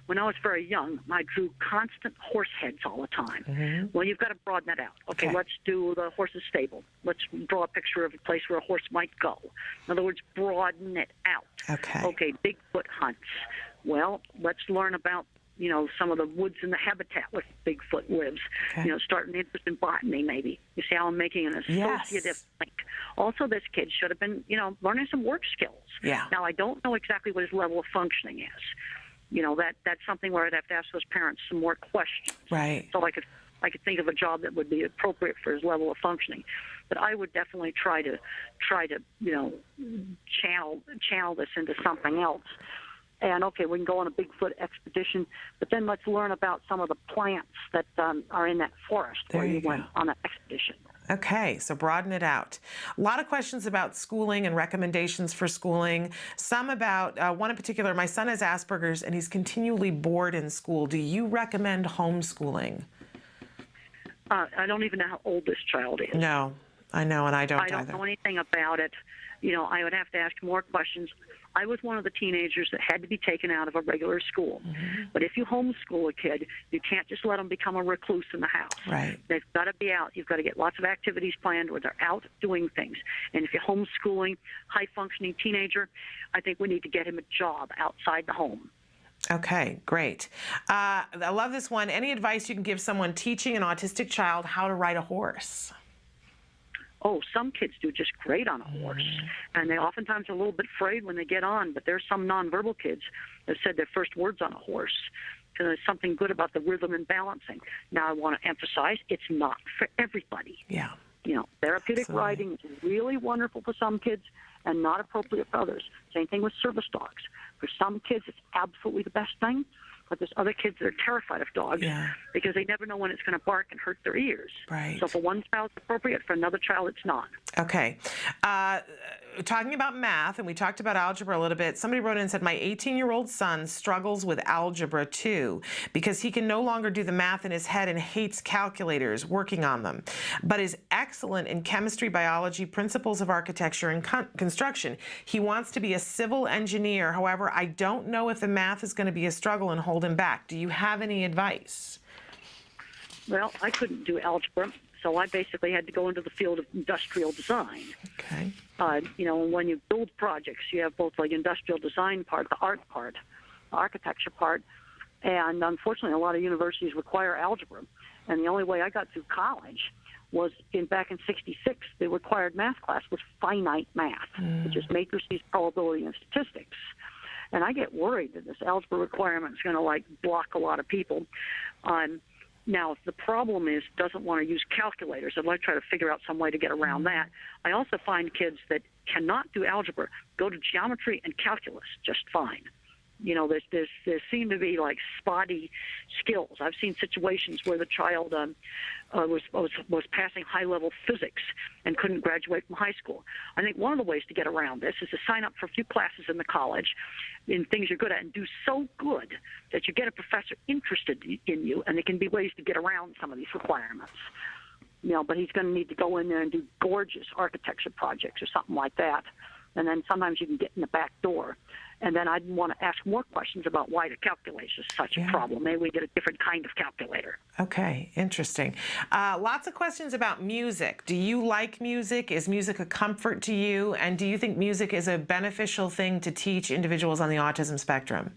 When I was very young, I drew constant horse heads all the time. Mm-hmm. Well, you've got to broaden that out. Okay, let's do the horse's stable. Let's draw a picture of a place where a horse might go. In other words, broaden it out. Okay, Bigfoot hunts. Well, let's learn about some of the woods and the habitat where Bigfoot lives. Start an interest in botany, maybe. You see how I'm making an associative link. Also, this kid should have been, learning some work skills. Yeah. Now, I don't know exactly what his level of functioning is. That's something where I'd have to ask those parents some more questions. Right. So I could think of a job that would be appropriate for his level of functioning. But I would definitely try to channel this into something else. And, okay, we can go on a Bigfoot expedition, but then let's learn about some of the plants that are in that forest where you went on an expedition. Okay, so broaden it out. A lot of questions about schooling and recommendations for schooling. Some about, one in particular, my son has Asperger's and he's continually bored in school. Do you recommend homeschooling? I don't even know how old this child is. No, I know, and I don't either. I don't know anything about it. I would have to ask more questions. I was one of the teenagers that had to be taken out of a regular school. Mm-hmm. But if you homeschool a kid, you can't just let them become a recluse in the house. Right. They've got to be out. You've got to get lots of activities planned where they're out doing things. And if you're homeschooling high-functioning teenager, I think we need to get him a job outside the home. Okay, great. I love this one. Any advice you can give someone teaching an autistic child how to ride a horse? Oh, some kids do just great on a horse, and they oftentimes are a little bit afraid when they get on, but there's some nonverbal kids that said their first words on a horse. So there's something good about the rhythm and balancing. Now, I want to emphasize it's not for everybody. Yeah. Therapeutic riding is really wonderful for some kids and not appropriate for others. Same thing with service dogs. For some kids, it's absolutely the best thing. But there's other kids that are terrified of dogs because they never know when it's going to bark and hurt their ears. Right. So for one child, it's appropriate. For another child, it's not. Okay. Talking about math, and we talked about algebra a little bit, somebody wrote in and said, my 18-year-old son struggles with algebra too because he can no longer do the math in his head and hates calculators, working on them, but is excellent in chemistry, biology, principles of architecture, and construction. He wants to be a civil engineer. However, I don't know if the math is going to be a struggle and hold him back. Do you have any advice? Well, I couldn't do algebra, so I basically had to go into the field of industrial design. Okay. You know, when you build projects, you have both the industrial design part, the art part, the architecture part, and unfortunately, a lot of universities require algebra. And the only way I got through college was back in '66. The required math class was finite math, which is matrices, probability, and statistics. And I get worried that this algebra requirement is going to like block a lot of people. Now, if the problem is doesn't want to use calculators, I'd like to try to figure out some way to get around that. I also find kids that cannot do algebra go to geometry and calculus just fine. You know, there seem to be like spotty skills. I've seen situations where the child was passing high-level physics and couldn't graduate from high school. I think one of the ways to get around this is to sign up for a few classes in the college in things you're good at and do so good that you get a professor interested in you, and there can be ways to get around some of these requirements. You know, but he's going to need to go in there and do gorgeous architecture projects or something like that. And then sometimes you can get in the back door. And then I'd want to ask more questions about why the calculus is such a problem. Maybe we get a different kind of calculator. Okay, interesting. Lots of questions about music. Do you like music? Is music a comfort to you? And do you think music is a beneficial thing to teach individuals on the autism spectrum?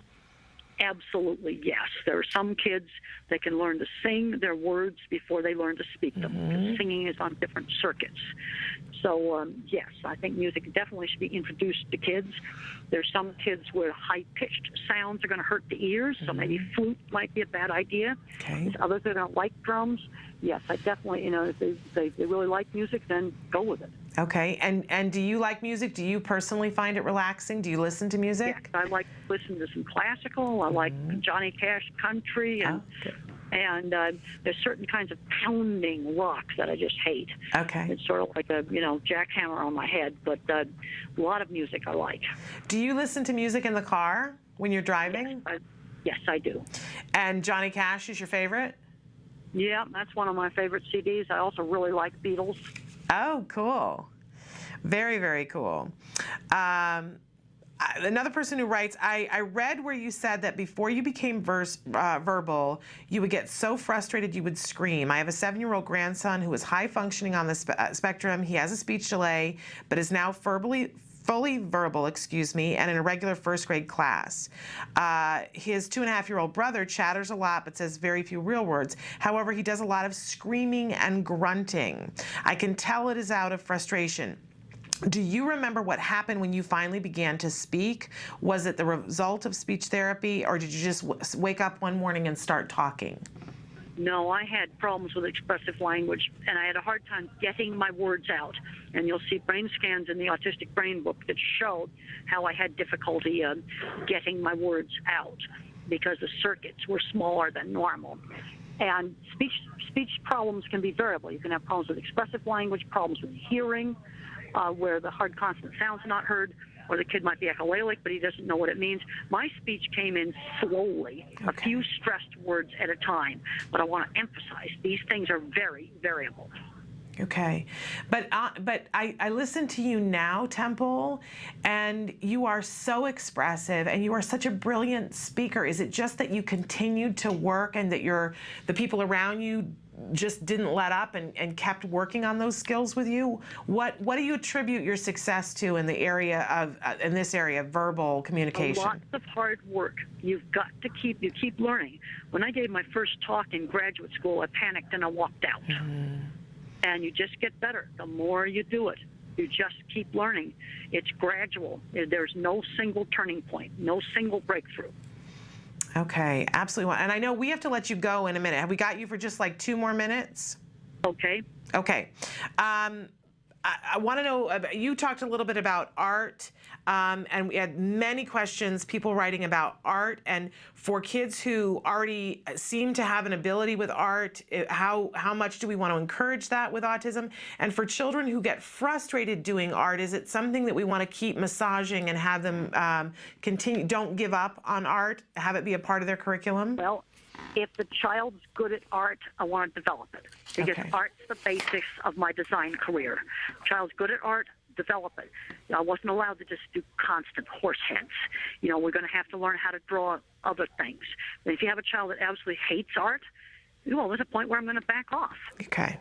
Absolutely, yes. There are some kids that can learn to sing their words before they learn to speak them, because singing is on different circuits. So, yes, I think music definitely should be introduced to kids. There's some kids where high-pitched sounds are going to hurt the ears, so maybe flute might be a bad idea. Okay. There's others that don't like drums. Yes, I definitely, you know, if they really like music, then go with it. Okay, and do you like music? Do you personally find it relaxing? Do you listen to music? Yes, I like to listen to some classical. I like Johnny Cash country, and there's certain kinds of pounding rock that I just hate. Okay. It's sort of like a, you know, jackhammer on my head, but a lot of music I like. Do you listen to music in the car when you're driving? Yes, I do. And Johnny Cash is your favorite? Yeah, that's one of my favorite CDs. I also really like Beatles. Oh, cool. Very, very cool. Another person who writes, I read where you said that before you became verbal, you would get so frustrated you would scream. I have a 7-year-old grandson who is high functioning on the spectrum. He has a speech delay, but is now fully verbal, and in a regular first grade class. His 2.5-year-old brother chatters a lot but says very few real words. However, he does a lot of screaming and grunting. I can tell it is out of frustration. Do you remember what happened when you finally began to speak? Was it the result of speech therapy, or did you just wake up one morning and start talking? No, I had problems with expressive language, and I had a hard time getting my words out. And you'll see brain scans in the Autistic Brain book that show how I had difficulty getting my words out because the circuits were smaller than normal. And speech problems can be variable. You can have problems with expressive language, problems with hearing, where the hard consonant sounds are not heard, or the kid might be echolalic, but he doesn't know what it means. My speech came in slowly, a few stressed words at a time. But I want to emphasize, these things are very variable. Okay, but I listen to you now, Temple, and you are so expressive, and you are such a brilliant speaker. Is it just that you continued to work, and that the people around you just didn't let up and kept working on those skills with you? What do you attribute your success to in the area of in this area of verbal communication? Lots of hard work. You've got to keep learning. When I gave my first talk in graduate school, I panicked and I walked out. And you just get better the more you do it. You just keep learning. It's gradual. There's no single turning point, no single breakthrough. Okay, absolutely. And I know we have to let you go in a minute. Have we got you for just like 2 more minutes? Okay. Okay. I want to know, you talked a little bit about art, and we had many questions, people writing about art, and for kids who already seem to have an ability with art, how much do we want to encourage that with autism? And for children who get frustrated doing art, is it something that we want to keep massaging and have them continue, don't give up on art, have it be a part of their curriculum? Well, if the child's good at art, I want to develop it, because Okay. art's the basics of my design career. Child's good at art, develop it. I wasn't allowed to just do constant horse heads. We're going to have to learn how to draw other things. And if you have a child that absolutely hates art, there's a point where I'm going to back off. Okay.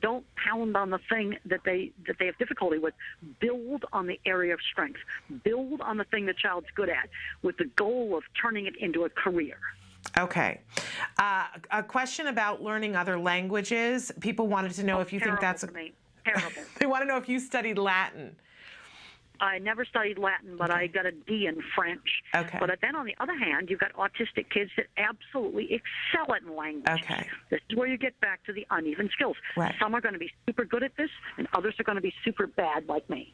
Don't pound on the thing that they have difficulty with. Build on the area of strength. Build on the thing the child's good at, with the goal of turning it into a career. Okay. A question about learning other languages. People wanted to know if you think that's terrible. They want to know if you studied Latin. I never studied Latin, but I got a D in French. Okay. But then on the other hand, you've got autistic kids that absolutely excel at language. Okay. This is where you get back to the uneven skills. Right. Some are going to be super good at this, and others are going to be super bad like me.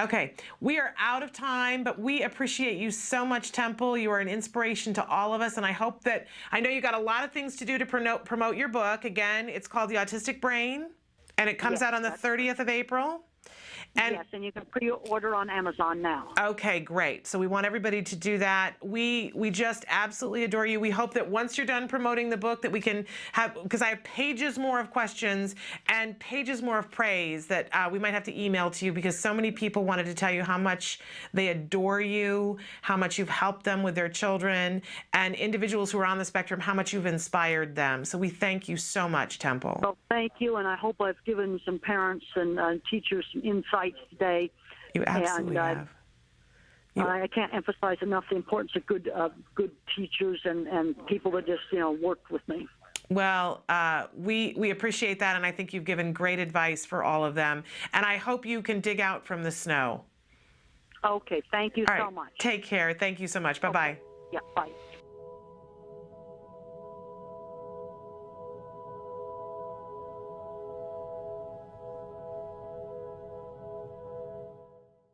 Okay, we are out of time, but we appreciate you so much, Temple. You are an inspiration to all of us, and I know you got a lot of things to do to promote your book. Again, it's called The Autistic Brain, and it comes out on the 30th of April. And yes, and you can pre-order on Amazon now. Okay, great. So we want everybody to do that. We just absolutely adore you. We hope that once you're done promoting the book that we can have, because I have pages more of questions and pages more of praise that we might have to email to you, because so many people wanted to tell you how much they adore you, how much you've helped them with their children, and individuals who are on the spectrum, how much you've inspired them. So we thank you so much, Temple. Well, thank you, and I hope I've given some parents and teachers some insight today. You absolutely have. I can't emphasize enough the importance of good teachers and people that just work with me. Well, we appreciate that, and I think you've given great advice for all of them. And I hope you can dig out from the snow. Okay, thank you All so right. much. Take care. Thank you so much. Bye-bye. Yeah, bye.